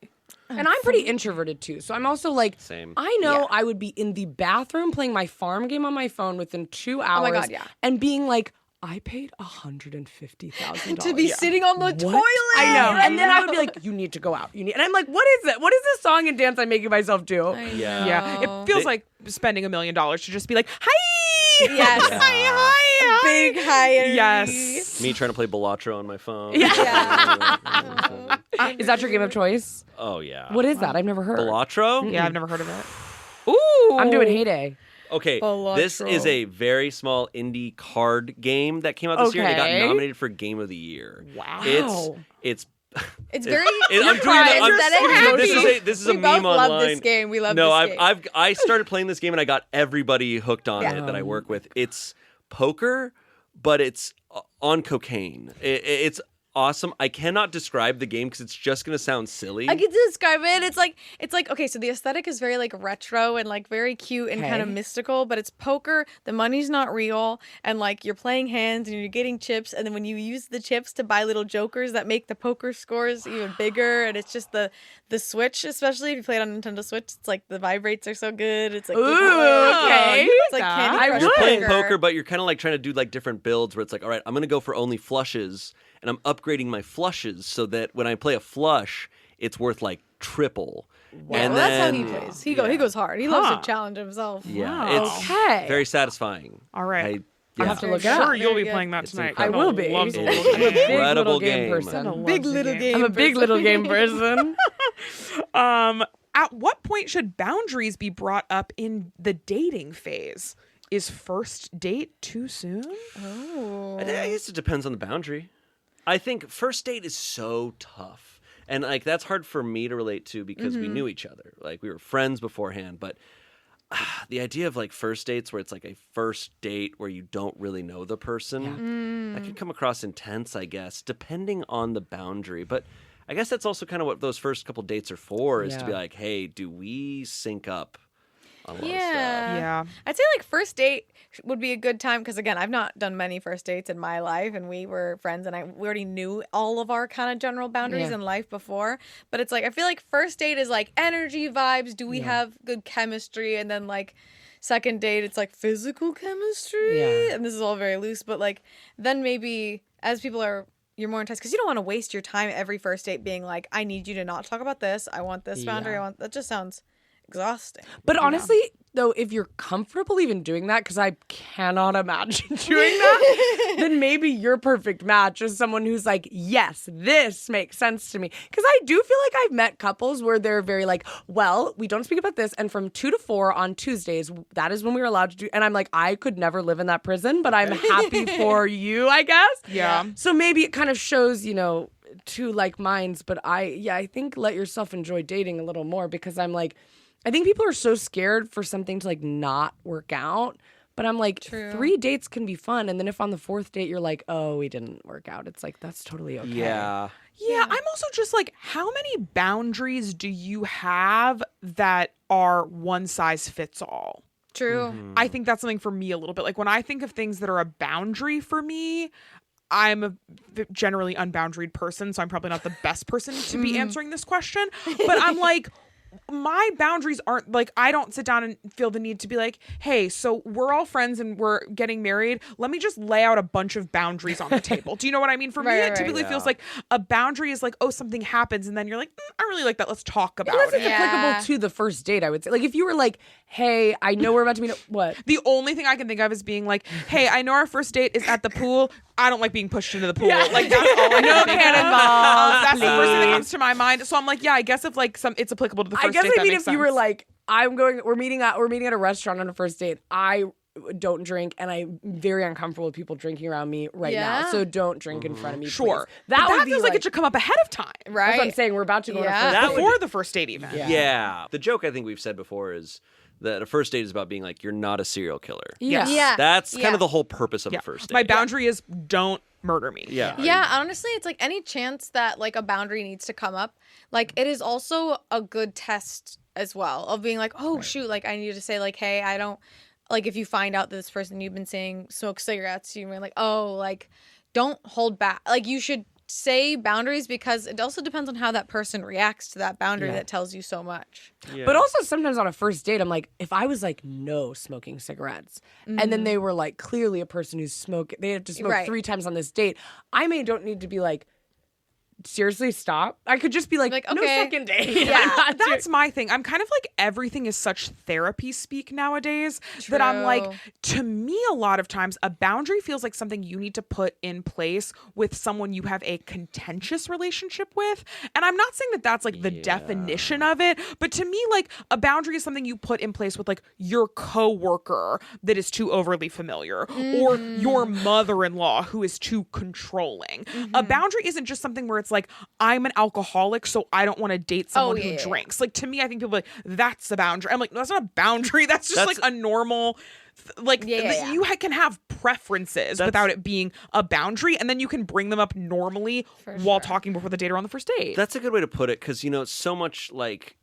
And I'm pretty introverted too. So I'm also like, Same. I know I would be in the bathroom playing my farm game on my phone within 2 hours. my God, yeah. And being like, I paid $150,000 To be sitting on the What? toilet. I know. Right And then I would now. be like, you need to go out. And I'm like, what is it? What is this song and dance I'm making myself do? Yeah. Yeah. Oh. It feels like spending $1 million to just be like, hi. Yes. Hi. Big high energy. Yes. Me trying to play Balatro on my phone. Yeah. Is that your game of choice? Oh yeah. What is that? I've never heard. Balatro? Yeah, I've never heard of it. Ooh. I'm doing Heyday. Okay, this Balatro. is a very small indie card game that came out this year. And it Okay. got nominated for Game of the Year. Wow. It's It's very. I'm doing Right, it. I'm, is that it? this is a We meme both love online. this game. We love no, this game. I started playing this game and I got everybody hooked on Yeah. it that I work with. It's poker, but it's on cocaine. It's awesome. I cannot describe the game because it's just going to sound silly. I get to describe it. It's like okay, so the aesthetic is very like retro and like very cute and kind of mystical, but it's poker. The money's not real, and like you're playing hands and you're getting chips, and then when you use the chips to buy little jokers that make the poker scores even bigger, and it's just the Switch, especially if you play it on Nintendo Switch, it's like the vibrates are so good. It's like okay. It's like Candy Crush You're playing poker. poker, but you're kind of like trying to do like different builds where it's like, all right, I'm going to go for only flushes, and I'm upgrading my flushes so that when I play a flush, it's worth like triple. Yeah, And well, that's how then- he plays. He goes hard. He loves to challenge himself. Yeah, it's Okay. very satisfying. All right. I have to look it Sure, up. you'll be Very playing good. that It's tonight. I will be. Loves a It's little I'm a game. big Incredible little game game. person. Loves Big a little game. I'm a big little game person. At what point should boundaries be brought up in the dating phase? Is first date too soon? Oh. I guess it depends on the boundary. I think first date is so tough. And like that's hard for me to relate to because we knew each other. Like we were friends beforehand, but the idea of like first dates where it's like a first date where you don't really know the person, that could come across intense, I guess, depending on the boundary. But I guess that's also kind of what those first couple dates are for, is to be like, hey, do we sync up on a lot of stuff? Yeah. I'd say like first date would be a good time because again, I've not done many first dates in my life, and we were friends, and we already knew all of our kind of general boundaries in life before. But it's like I feel like first date is like energy, vibes. Do we have good chemistry? And then like second date, it's like physical chemistry. Yeah. And this is all very loose, but like then maybe as people are. You're more intense because you don't want to waste your time every first date being like, I need you to not talk about this. I want this boundary. That just sounds exhausting. But honestly, though, if you're comfortable even doing that, because I cannot imagine doing that, then maybe your perfect match is someone who's like, yes, this makes sense to me. Because I do feel like I've met couples where they're very like, well, we don't speak about this. And from 2 to 4 on Tuesdays, that is when we were allowed to do. And I'm like, I could never live in that prison, but I'm happy for you, I guess. Yeah. So maybe it kind of shows, two like minds. But I think let yourself enjoy dating a little more, because I'm like, I think people are so scared for something to like not work out. But I'm like, 3 dates can be fun. And then if on the 4th date you're like, oh, we didn't work out, it's like, that's totally okay. Yeah. Yeah, I'm also just like, how many boundaries do you have that are one size fits all? True. I think that's something for me a little bit. Like when I think of things that are a boundary for me, I'm a generally unboundaried person, so I'm probably not the best person to be answering this question. But I'm like, my boundaries aren't like, I don't sit down and feel the need to be like, hey, so we're all friends and we're getting married. Let me just lay out a bunch of boundaries on the table. Do you know what I mean? For me, it typically feels like a boundary is like, oh, something happens. And then you're like, I really like that. Let's talk about Unless it. it's applicable to the first date, I would say. Like if you were like, hey, I know we're about to meet what? The only thing I can think of is being like, hey, I know our first date is at the pool. I don't like being pushed into the pool. Like that's all I No can think of. cannonballs, That's the first thing that please. comes to my mind. So I'm like, yeah, I guess if like it's applicable to the first I guess date, I mean that makes if sense. you were like, we're meeting at a restaurant on a first date. I don't drink, and I'm very uncomfortable with people drinking around me right now. So don't drink in front of me. Sure. Please. That would be feels like it should come up ahead of time. Right. That's what I'm saying. We're about to go on a Yeah. first That date. would Before the first date even. Yeah. The joke I think we've said before is that a first date is about being like, you're not a serial killer. Yeah. Yeah. That's kind Yeah. of the whole purpose of a first date. My boundary is don't murder me. Yeah. Yeah, honestly, it's like any chance that like a boundary needs to come up, like it is also a good test as well of being like, oh shoot, like I need to say like, hey, I don't like if you find out that this person you've been seeing smokes cigarettes, you're like, oh, like don't hold back. Like you should say boundaries because it also depends on how that person reacts to that boundary that tells you so much. Yeah. But also sometimes on a first date, I'm like, if I was like, no smoking cigarettes, and then they were like clearly a person who's they have to smoke 3 times on this date, I don't need to be like, seriously, stop. I could just be like, no okay. second date. Yeah, That's my thing. I'm kind of like everything is such therapy speak nowadays that I'm like, True. to me, a lot of times a boundary feels like something you need to put in place with someone you have a contentious relationship with. And I'm not saying that that's like the definition of it, but to me, like a boundary is something you put in place with like your coworker that is too overly familiar or your mother-in-law who is too controlling. A boundary isn't just something where it's like, I'm an alcoholic, so I don't want to date someone who yeah. drinks. Like to me, I think people are like, that's a boundary. I'm like, no, that's not a boundary. That's just like a normal You can have preferences without it being a boundary, and then you can bring them up normally while talking before the date or on the first date. That's a good way to put it, because so much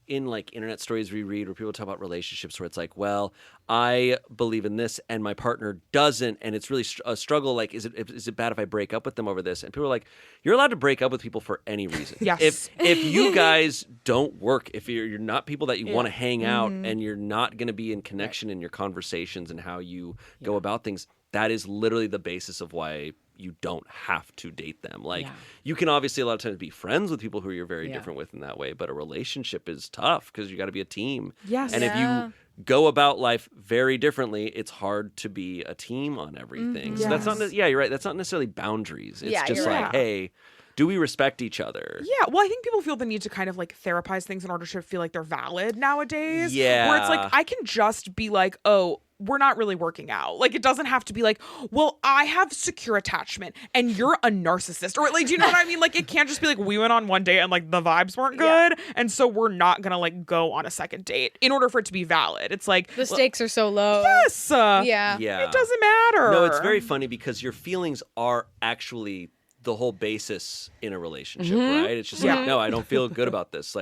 in internet stories we read where people talk about relationships where it's like, well, I believe in this and my partner doesn't, and it's really a struggle. Like, is it bad if I break up with them over this? And people are like, you're allowed to break up with people for any reason. Yes. If you guys don't work, if you're not people that you want to hang out, and you're not going to be in connection in your conversations and how you go about things, that is literally the basis of why you don't have to date them. You can obviously a lot of times be friends with people who you're very different with in that way, but a relationship is tough because you got to be a team. Yes. And if you go about life very differently, it's hard to be a team on everything. So that's not, you're right. That's not necessarily boundaries. It's just hey, do we respect each other? Yeah, well, I think people feel the need to kind of therapize things in order to feel like they're valid nowadays. Yeah. Where it's I can just be like, oh, we're not really working out. It doesn't have to be like, well, I have secure attachment and you're a narcissist. Or do you know what I mean? It can't just be we went on one date and the vibes weren't good. And so we're not going to go on a second date in order for it to be valid. It's the stakes are so low. Yes. Yeah. It doesn't matter. No, it's very funny because your feelings are actually the whole basis in a relationship, right? It's just no, I don't feel good about this.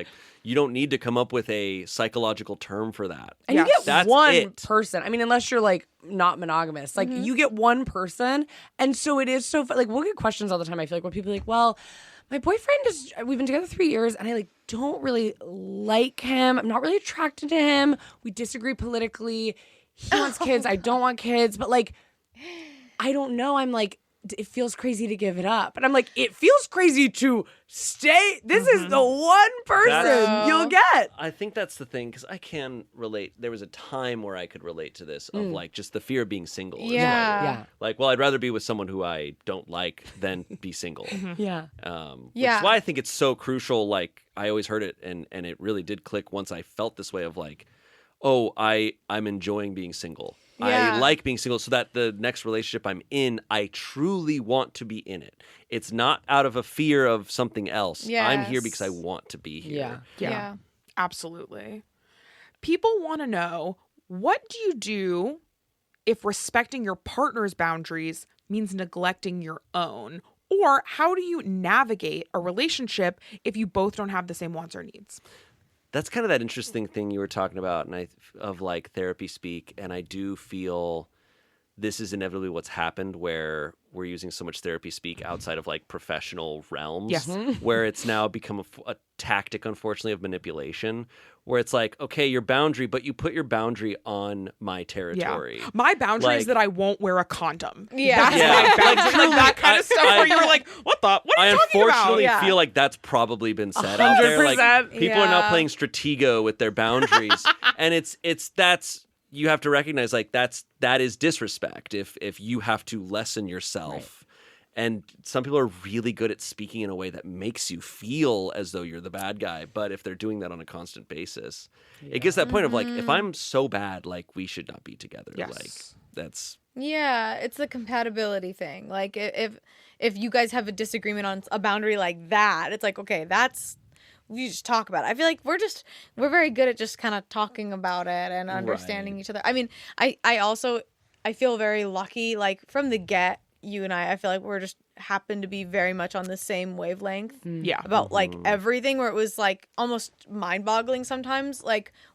You don't need to come up with a psychological term for that. And you get That's one person. I mean, unless you're not monogamous, you get one person. And so it is so fun. We'll get questions all the time. I feel when people are well, my boyfriend we've been together 3 years and I don't really like him. I'm not really attracted to him. We disagree politically. He wants kids. I don't want kids. But I don't know. I'm it feels crazy to give it up. And I'm it feels crazy to stay. This is the one person you'll get. I think that's the thing, because I can relate. There was a time where I could relate to this of just the fear of being single. Yeah. Well, I'd rather be with someone who I don't like than be single. Yeah. Which is why I think it's so crucial. I always heard it, and it really did click once I felt this way of oh, I'm enjoying being single. Yeah. I like being single so that the next relationship I'm in, I truly want to be in it. It's not out of a fear of something else. Yes. I'm here because I want to be here. Yeah. Absolutely. People want to know, what do you do if respecting your partner's boundaries means neglecting your own? Or how do you navigate a relationship if you both don't have the same wants or needs? That's kind of that interesting thing you were talking about, and of therapy speak. And I do feel this is inevitably what's happened, where we're using so much therapy speak outside of professional realms, where it's now become a tactic, unfortunately, of manipulation, where it's okay, your boundary, but you put your boundary on my territory. Yeah. My boundary is that I won't wear a condom. Yeah. That's my boundary. That kind of stuff where you're what are you I talking about? unfortunately feel that's probably been said out there. 100%. People are now playing Stratego with their boundaries. And that's you have to recognize that is disrespect if you have to lessen yourself. Right. And some people are really good at speaking in a way that makes you feel as though you're the bad guy. But if they're doing that on a constant basis, it gets that point of if I'm so bad, we should not be together. Yes. That's. Yeah, it's the compatibility thing. If you guys have a disagreement on a boundary like that, it's okay, we just talk about it. I feel we're very good at just kind of talking about it and understanding each other. I mean, I feel very lucky, from the get, you and I feel we're just happen to be very much on the same wavelength. Yeah. About everything, where it was almost mind-boggling sometimes,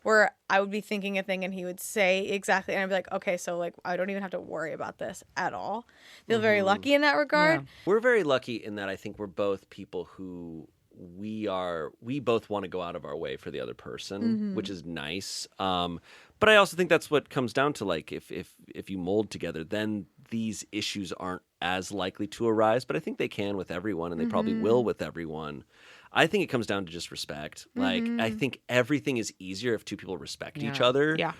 where I would be thinking a thing and he would say exactly, and I'd be okay, so I don't even have to worry about this at all. Feel very lucky in that regard. Yeah. We're very lucky in that I think we're both people who we both want to go out of our way for the other person, which is nice. But I also think that's what comes down to if you mold together, then these issues aren't as likely to arise. But I think they can with everyone, and they probably will with everyone. I think it comes down to just respect. I think everything is easier if two people respect each other. Yeah.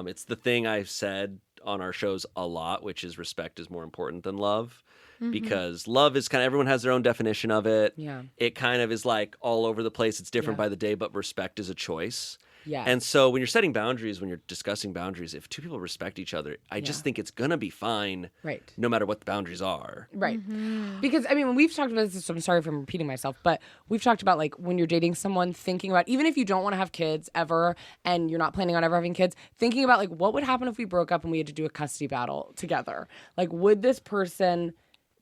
It's the thing I've said on our shows a lot, which is respect is more important than love. Because love is everyone has their own definition of it. Yeah. It kind of is all over the place. It's different by the day, but respect is a choice. Yes. And so when you're setting boundaries, when you're discussing boundaries, if two people respect each other, I just think it's going to be fine Right. no matter what the boundaries are. Right. Because, I mean, when we've talked about this, so I'm sorry if I'm repeating myself, but we've talked about, like, when you're dating someone, thinking about, even if you don't want to have kids ever and you're not planning on ever having kids, thinking about, like, what would happen if we broke up and we had to do a custody battle together? Like, would this person,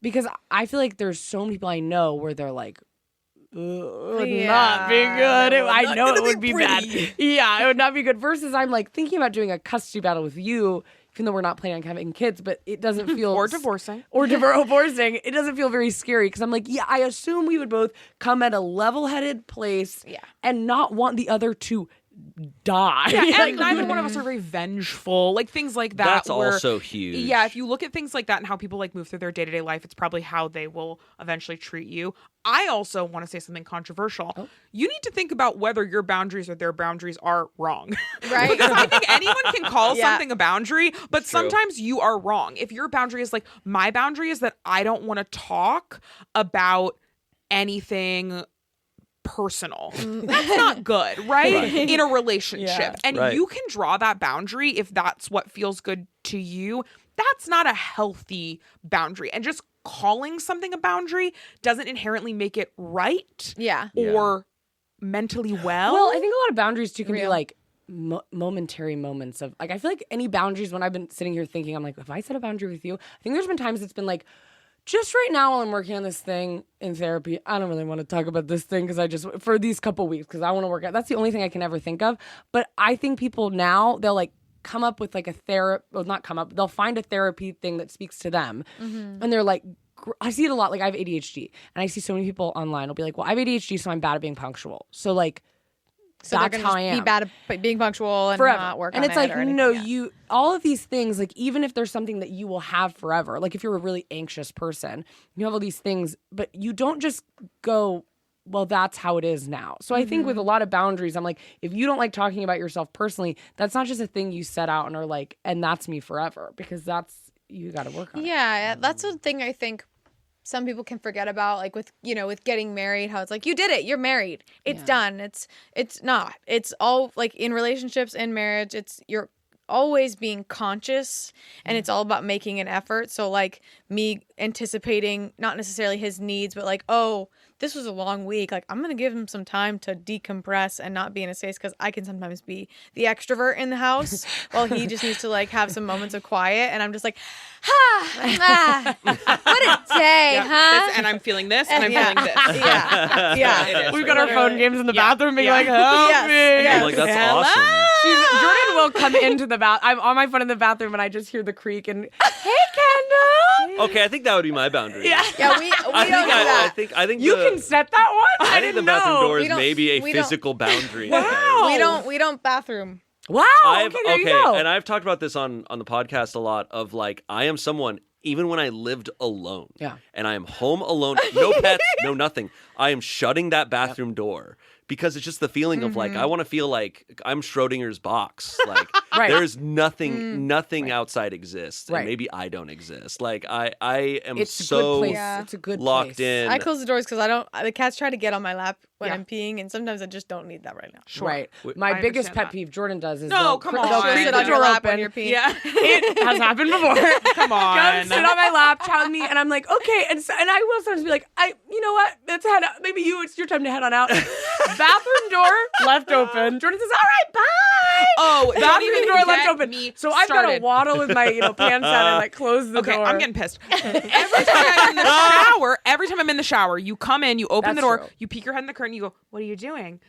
because I feel like there's so many people I know where they're like, it would not be good. I know it would be bad. Yeah, it would not be good. Versus I'm like thinking about doing a custody battle with you, even though we're not planning on having kids, but it doesn't feel Or divorcing. Divorcing. It doesn't feel very scary because I'm like, yeah, I assume we would both come at a level-headed place and not want the other to die. Yeah, and neither one of us are very vengeful. Like things like that. That's where, also huge. Yeah, if you look at things like that and how people like move through their day-to-day life, it's probably how they will eventually treat you. I also want to say something controversial. Oh. You need to think about whether your boundaries or their boundaries are wrong. Right. Because I think anyone can call something a boundary, but sometimes you are wrong. If your boundary is like, my boundary is that I don't want to talk about anything personal. That's not good, right? In a relationship. Yeah. And you can draw that boundary if that's what feels good to you. That's not a healthy boundary. And just calling something a boundary doesn't inherently make it right or mentally well. Well, I think a lot of boundaries too can be like momentary moments of like, I feel like any boundaries when I've been sitting here thinking, I'm like, if I set a boundary with you, I think there's been times it's been like, just right now while I'm working on this thing in therapy, I don't really want to talk about this thing because for these couple weeks, because I want to work out. That's the only thing I can ever think of. But I think people now, they'll like come up with like they'll find a therapy thing that speaks to them. Mm-hmm. And they're like, I see it a lot. Like I have ADHD and I see so many people online will be like, well, I have ADHD, so I'm bad at being punctual. So like, so that's how I am. Be bad at being punctual and forever. Not work and on it's it like, or anything, no, you, all of these things, like even if there's something that you will have forever, like if you're a really anxious person, you have all these things, but you don't just go, well, that's how it is now. So I think with a lot of boundaries, I'm like, if you don't like talking about yourself personally, that's not just a thing you set out and are like, and that's me forever, because you got to work on it. Yeah, that's the thing I think some people can forget about, like with getting married, how it's like, you did it, you're married, it's done. It's not. It's all like in relationships and marriage, you're always being conscious and it's all about making an effort. So like me anticipating not necessarily his needs, but like, oh, this was a long week. Like I'm going to give him some time to decompress and not be in a space because I can sometimes be the extrovert in the house while he just needs to like have some moments of quiet. And I'm just like, what a day, huh? And I'm feeling this and I'm feeling this. Yeah. We've got our phone games in the bathroom being like, help me. I'm like, that's awesome. Jordan will come into the bath. I'm on my phone in the bathroom and I just hear the creak and, hey, Kendahl. Okay, I think that would be my boundary. Yeah, we don't do that. I think you can set that one? I think the bathroom door is We don't- maybe a we don't- physical boundary. Wow. We don't bathroom. Wow. There you go. And I've talked about this on the podcast a lot of like, I am someone, even when I lived alone, and I am home alone, no pets, no nothing, I am shutting that bathroom door. Because it's just the feeling of like, I want to feel like I'm Schrodinger's box. Like there's nothing outside exists. And maybe I don't exist. Like I am it's so a good place. It's a good locked place. in. I close the doors because the cats try to get on my lap when I'm peeing, and sometimes I just don't need that right now. Sure. Right. My I biggest understand pet that. peeve Jordan does is No, they'll come they'll on. creep Sit the on your door lap when open. you're peeing. Yeah. It has happened before. Come on. Come sit on my lap, chat with me, and I'm like, okay. And I will sometimes be like, you know what? Let's head out. Maybe it's your time to head on out. Bathroom door left open. Jordan says, all right, bye. Oh, bathroom door left open. So I've got to started. waddle with my pants down and like close the door. Okay, I'm getting pissed. Every time I'm in the shower, you come in, you open the door, true. you peek your head in the curtain, you go, "What are you doing?"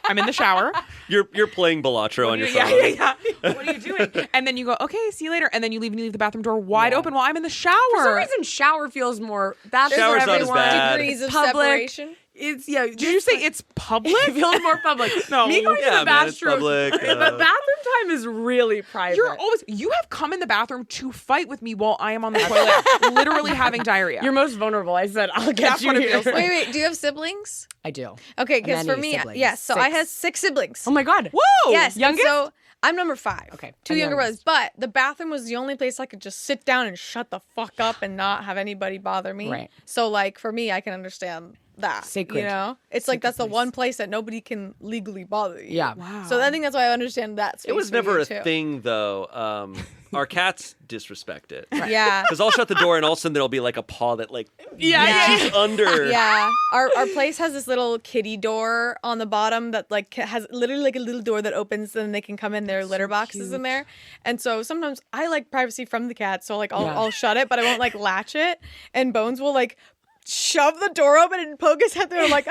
I'm in the shower. You're playing Balatro on your phone. Yeah. What are you doing? And then you go, "Okay, see you later." And then you leave the bathroom door wide open while I'm in the shower. For some reason, shower feels more. That's Shower's for not as everyone. bad. Degrees of Public. separation. It's Did you say it's public? It feels more public. No. Me going to Yeah, the man, it's bathroom. public, But bathroom time is really private. You have come in the bathroom to fight with me while I am on the toilet, literally having diarrhea. You're most vulnerable. I said, I'll get That's you what it here. feels like. Wait, do you have siblings? I do. Okay, because for Many me, siblings. yes. So I 6. had 6 siblings. Oh my God. Whoa! Yes. and Youngest? So I'm number 5. Okay, 2 I'm younger youngest. brothers. But the bathroom was the only place I could just sit down and shut the fuck up and not have anybody bother me. Right. So like for me, I can understand that. Sacred. You know? It's like that's the one place that nobody can legally bother you. Yeah. Wow. So I think that's why I understand that space It was for never you, a too. thing, though. Our cats disrespect it. Yeah. Because I'll shut the door and all of a sudden there'll be like a paw that like Yeah. reaches under. Yeah, our place has this little kitty door on the bottom that like has literally like a little door that opens and they can come in. Their litter boxes in there, and so sometimes I like privacy from the cat, so like I'll shut it, but I won't like latch it. And Bones will like shove the door open and poke his head through. I'm like,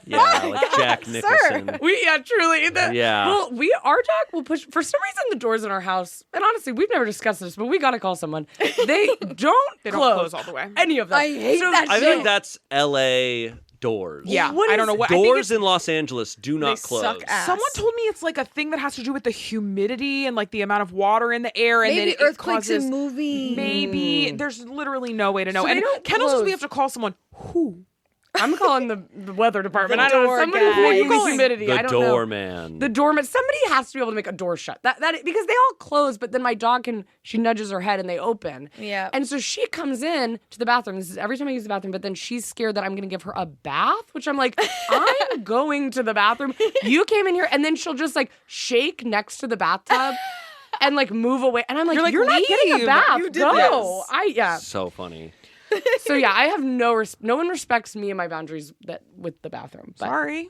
Yeah, like Jack Nicholson. Truly. Yeah. Well, our dog will push. For some reason, the doors in our house, and honestly, we've never discussed this, but we got to call someone. They don't close all the way. Any of them. I hate that I shit. think that's L.A. doors. Yeah, What I don't is- know what. I think Doors it's- in Los Angeles do not They close. suck ass. Someone told me it's like a thing that has to do with the humidity and like the amount of water in the air, and Maybe then it earthquakes causes, and moving. Maybe there's literally no way to know. So they and don't Kendall says we close. have to call someone who. I'm calling the weather department. The I don't know. door Somebody guy. who Who are you the calling? humidity. I The don't know. doorman. The doorman. Somebody has to be able to make a door shut. That because they all close, but then my dog can. She nudges her head and they open. Yeah. And so she comes in to the bathroom. This is every time I use the bathroom. But then she's scared that I'm going to give her a bath, which I'm like, I'm going to the bathroom. You came in here, and then she'll just like shake next to the bathtub. And like move away, and I'm like, you're not getting a leave. bath. You did Go. this. So funny. So yeah, I have no one respects me and my boundaries that with the bathroom. But Sorry.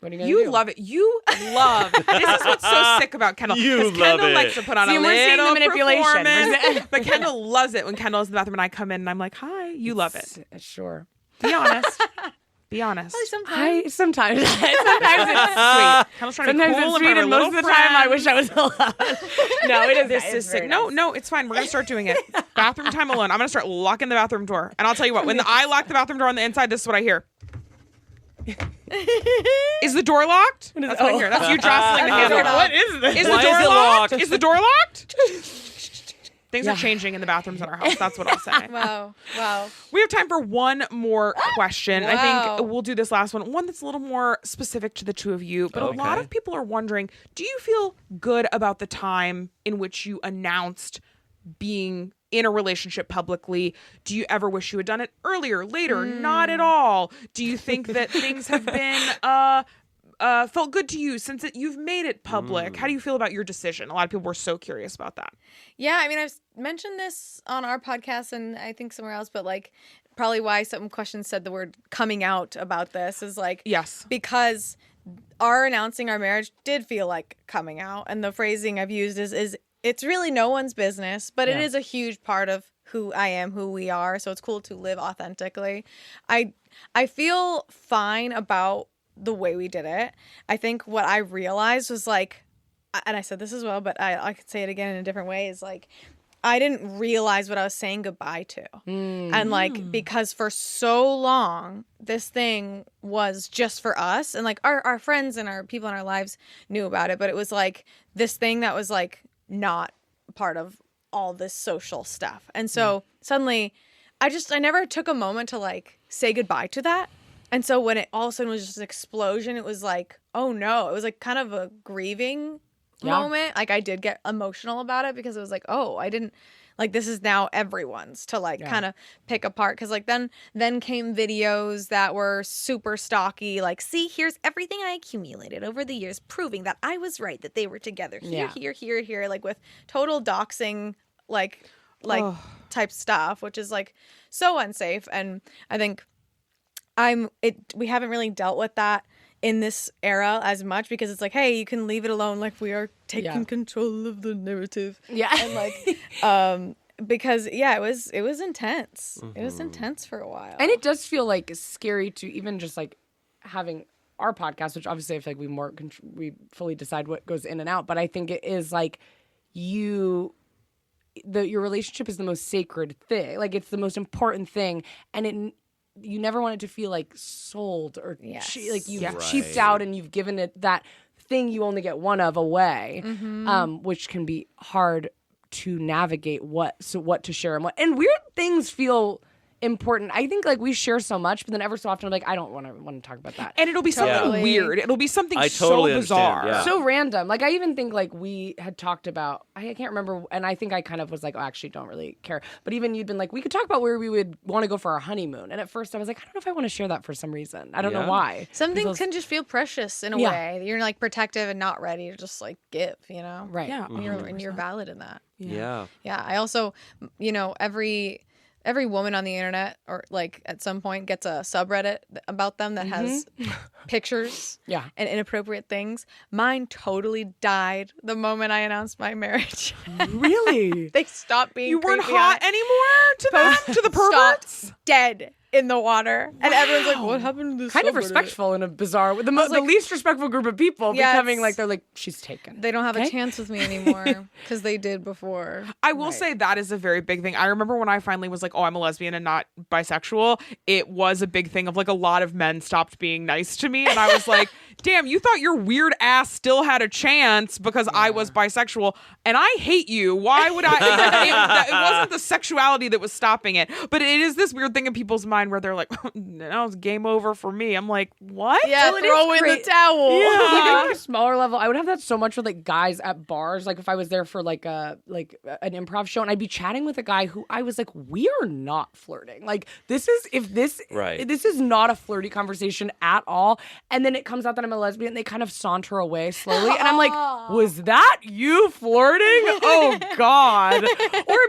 what are you gonna You do? love it. You love. This is what's so sick about Kendall. You 'Cause love Kendall it. likes to put on See, a we're seeing the little manipulation. performance, but Kendall loves it when Kendall's in the bathroom and I come in and I'm like, "Hi." You love it. Sure. Be honest. Be honest. Sometimes. Sometimes it's sweet. Kendall's trying to be Sometimes cool it's in front sweet, of her and most little of the time I friend. wish I was alone. No, it is. This it's is sick. very No, nice. no, it's fine. We're gonna start doing it. Bathroom time alone. I'm gonna start locking the bathroom door, and I'll tell you what. When I lock the bathroom door on the inside, this is what I hear. Is the door locked? That's what I hear. That's you jostling the handle. What is this? Is the Why door is it locked? locked? Is the door locked? Things Yeah. are changing in the bathrooms in our house. That's what I'll say. Wow. We have time for one more question. I Wow. think we'll do this last one that's a little more specific to the two of you. But a lot Okay. of people are wondering, do you feel good about the time in which you announced being in a relationship publicly? Do you ever wish you had done it earlier, later? Not at all. Do you think that things have been felt good to you since you've made it public? How do you feel about your decision? A lot of people were so curious about that. Yeah, I mean, I've mentioned this on our podcast and I think somewhere else, but like probably why some questions said the word coming out about this is like, Yes. because our announcing our marriage did feel like coming out. And the phrasing I've used is it's really no one's business, but it is a huge part of who I am, who we are. So it's cool to live authentically. I feel fine about the way we did it. I think what I realized was like, and I said this as well, but I could say it again in a different way, is like, I didn't realize what I was saying goodbye to. And like, because for so long, this thing was just for us. And like our friends and our people in our lives knew about it. But it was like this thing that was like not part of all this social stuff. And so suddenly I never took a moment to like say goodbye to that. And so when it all of a sudden was just an explosion, it was like, oh no, it was like kind of a grieving moment. Like I did get emotional about it because it was like, oh, I didn't like, this is now everyone's to like kind of pick apart. Cause like then came videos that were super stocky. Like, see, here's everything I accumulated over the years, proving that I was right, that they were together here, like with total doxing, like type stuff, which is like so unsafe. And I think we haven't really dealt with that in this era as much because it's like, hey, you can leave it alone. Like we are taking control of the narrative. Yeah. And like, because it was intense. It was intense for a while. And it does feel like scary to even just like having our podcast, which obviously I feel like we fully decide what goes in and out. But I think it is like your relationship is the most sacred thing. Like it's the most important thing. And you never want it to feel like sold or like you've cheaped out and you've given it that thing you only get one of away, which can be hard to navigate what to share and what. And weird things feel important. I think like we share so much, but then ever so often I'm like, I don't want to talk about that. And it'll be something Totally. weird. It'll be something I so totally bizarre. understand, yeah. So random. Like I even think like we had talked about, I can't remember, and I think I kind of was like, oh, I actually don't really care. But even you'd been like, we could talk about where we would want to go for our honeymoon. And at first I was like, I don't know if I want to share that for some reason. I don't know Yeah. why. Some It things feels- can just feel precious in a Yeah. way. You're like protective and not ready to just like give, you know? Right. Yeah. And you're valid in that. Yeah. Yeah. I also, you know, every woman on the internet or like at some point gets a subreddit about them that has pictures Yeah. and inappropriate things. Mine totally died the moment I announced my marriage. Really? They stopped being You weren't creepy on hot it. anymore to them, to the perverts? Stopped dead in the water. And everyone's like, what happened to this Kind of subreddit? respectful in a bizarre, the least respectful group of people Yeah, becoming it's- like, they're like, she's taken. They don't have Okay. a chance with me anymore because they did before. I will say that is a very big thing. I remember when I finally was like, oh, I'm a lesbian and not bisexual, it was a big thing of like a lot of men stopped being nice to me. And I was like, damn, you thought your weird ass still had a chance because I was bisexual and I hate you. Why would I? It wasn't the sexuality that was stopping it, but it is this weird thing in people's mind where they're like, now it's game over for me. I'm like, what? Yeah, Well, it throw is in great. the towel. Even on a smaller level, I would have that so much with like guys at bars. Like if I was there for like an improv show, and I'd be chatting with a guy who I was like, we are not flirting. Like this is not a flirty conversation at all. And then it comes out that I'm a lesbian. And they kind of saunter away slowly, and I'm like, was that you flirting? Oh God. Or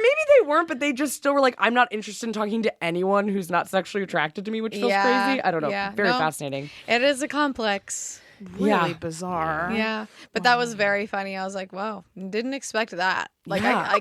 maybe they weren't, but they just still were like, I'm not interested in talking to anyone who's not sexually attracted to me, which feels Yeah, crazy. I don't know. yeah. Very No. fascinating. It is a complex. Really Yeah. bizarre. Yeah. But that was very funny. I was like, wow, didn't expect that. Like, Yeah.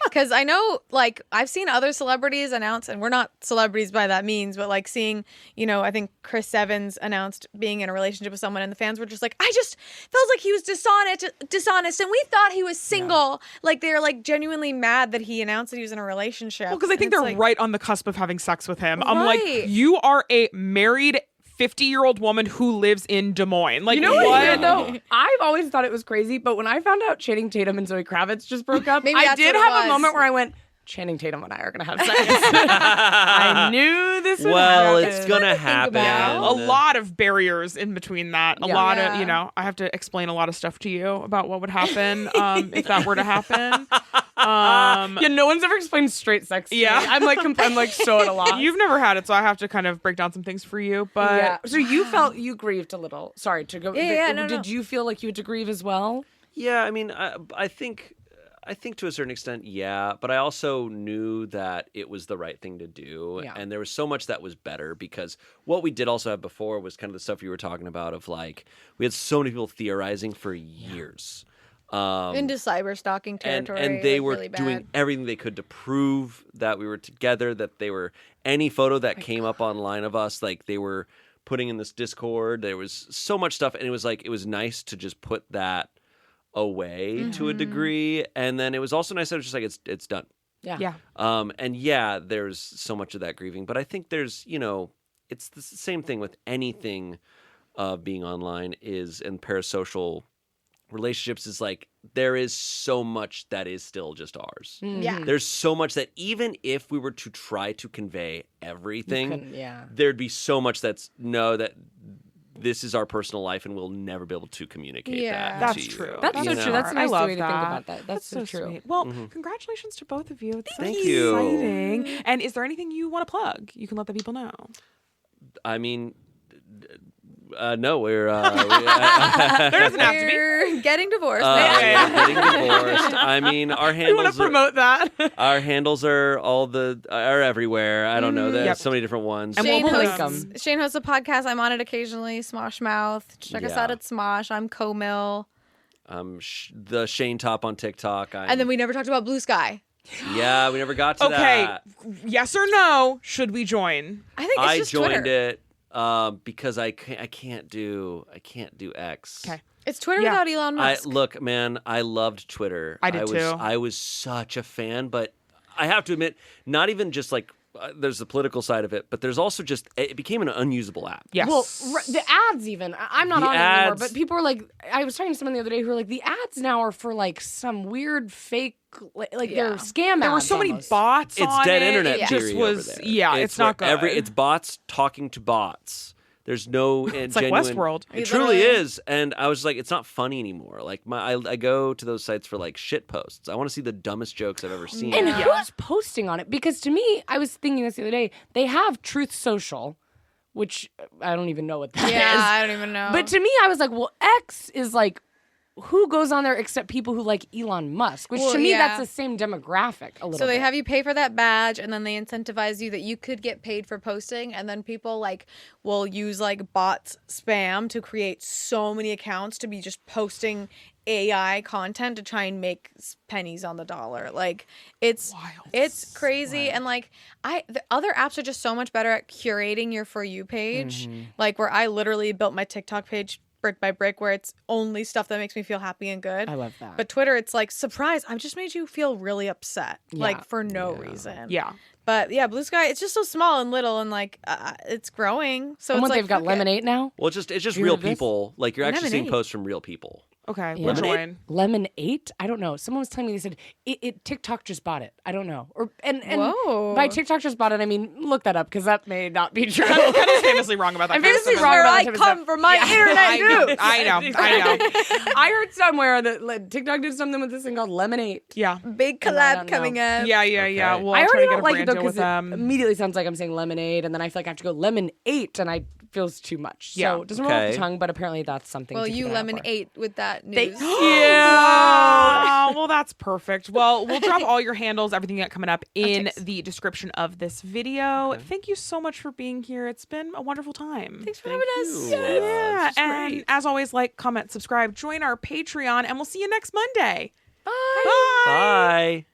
because I know, like, I've seen other celebrities announce, and we're not celebrities by that means, but like seeing, you know, I think Chris Evans announced being in a relationship with someone, and the fans were just like, I just felt like he was dishonest, and we thought he was single. Like, they're like genuinely mad that he announced that he was in a relationship. Well, because I think And it's they're like, right on the cusp of having sex with him. I'm like, Right. you are a married 50-year-old woman who lives in Des Moines. Like, You know what's what? weird though? I've always thought it was crazy, but when I found out Channing Tatum and Zoe Kravitz just broke up, Maybe I that's did what it have a was. moment where I went, Channing Tatum and I are gonna have sex. I knew this would Well, happen. it's gonna happen. about. A lot of barriers in between that. A Yeah. lot Yeah. of, you know, I have to explain a lot of stuff to you about what would happen if that were to happen. Yeah, no one's ever explained straight sex to Yeah. me. I'm like so at a loss. You've never had it, so I have to kind of break down some things for you. But yeah. So you felt you grieved a little. Sorry to go. Yeah, no, Did you feel like you had to grieve as well? Yeah, I mean, I think to a certain extent, yeah, but I also knew that it was the right thing to do, Yeah. and there was so much that was better because what we did also have before was kind of the stuff you were talking about of like we had so many people theorizing for years. into cyber stalking and territory. they like, were really doing bad. everything they could to prove that we were together, that they were any photo that came up online of us, like they were putting in this Discord. There was so much stuff, and it was nice to just put that away to a degree, and then it was also nice that it was just like it's done. Yeah. And yeah, there's so much of that grieving, but I think there's, you know, it's the same thing with anything being online and parasocial relationships is like there is so much that is still just ours. Yeah. There's so much that even if we were to try to convey everything, couldn't, yeah. there'd be so much that this is our personal life and we'll never be able to communicate Yeah. that. That's to you, true. That's you so know? true. That's a I nice love way to think that. about that. That's so true. sweet. Well, congratulations to both of you. It's so Thank you. exciting. And is there anything you want to plug? You can let the people know. I mean, no, we're There doesn't have to be. We're getting divorced. getting divorced. I mean, our You want handles to promote that? our handles are are everywhere. I don't know. There's Yep. so many different ones. And Shayne we'll link hosts, 'em. Shayne hosts a podcast. I'm on it occasionally. Smosh Mouth. Check us Yeah. out at Smosh. I'm Co-Mill. The Shayne Topp on TikTok. And then we never talked about Blue Sky. yeah, we never got to Okay, that. yes or no? Should we join? I think it's I just joined Twitter. it because I can't do X. Okay. It's Twitter Yeah. without Elon Musk. Look, man, I loved Twitter. I did too. I was such a fan, but I have to admit, not even just like there's the political side of it, but there's also just it became an unusable app. Yes. Well, the ads even. I'm not The on it anymore, ads- but people are like, I was talking to someone the other day who were like, the ads now are for like some weird fake, like they're scam ads. There were so many almost. bots It's on dead it. internet It theory just was, over there. yeah, it's not where good. It's bots talking to bots. There's no It's like genuine. Westworld. It truly is, and I was like, it's not funny anymore. Like I go to those sites for like shit posts. I want to see the dumbest jokes I've ever seen. And who's posting on it? Because to me, I was thinking this the other day, they have Truth Social, which I don't even know what that is. Yeah, I don't even know. But to me, I was like, well, X is like, who goes on there except people who like Elon Musk? Which to me, that's the same demographic a little So they bit. have you pay for that badge, and then they incentivize you that you could get paid for posting, and then people like will use like bots spam to create so many accounts to be just posting AI content to try and make pennies on the dollar. Like it's crazy, and like the other apps are just so much better at curating your For You page. Like where I literally built my TikTok page brick by brick, where it's only stuff that makes me feel happy and good. I love that. But Twitter, it's like, surprise, I've just made you feel really upset, like for no reason. Yeah. But yeah, Blue Sky, it's just so small and little, and like it's growing. So and it's what like, they've got fuck it. Lemonade now. Well, it's just You real heard of this? people. Like you're actually seeing Lemonade. posts from real people. Okay. Yeah. Which one? Lemonade? I don't know. Someone was telling me, they said it TikTok just bought it. I don't know. Or and Whoa. by TikTok just bought it, I mean look that up because that may not be true. I'm kind of famously wrong about that. I'm kind of famously stuff. wrong Where about I that type of come stuff. for my internet news. I know. I heard somewhere that TikTok did something with this thing called Lemonade. Yeah. Big And I collab don't coming know. up. Yeah. Okay. Well, I I'll try already to get don't a like it brand though deal because with it them. immediately sounds like I'm saying lemonade, and then I feel like I have to go lemon 8, and I feels too much. Yeah. So it doesn't roll off Okay. the tongue, but apparently that's something. Well, to keep you an eye out lemon for. 8 with that news. Yeah. Well, that's perfect. Well, we'll drop all your handles, everything you got coming up in thanks. the description of this video. Thank you so much for being here. It's been a wonderful time. Thanks for having us. Yeah. This is And great. as always, like, comment, subscribe, join our Patreon, and we'll see you next Monday. Bye. Bye. Bye.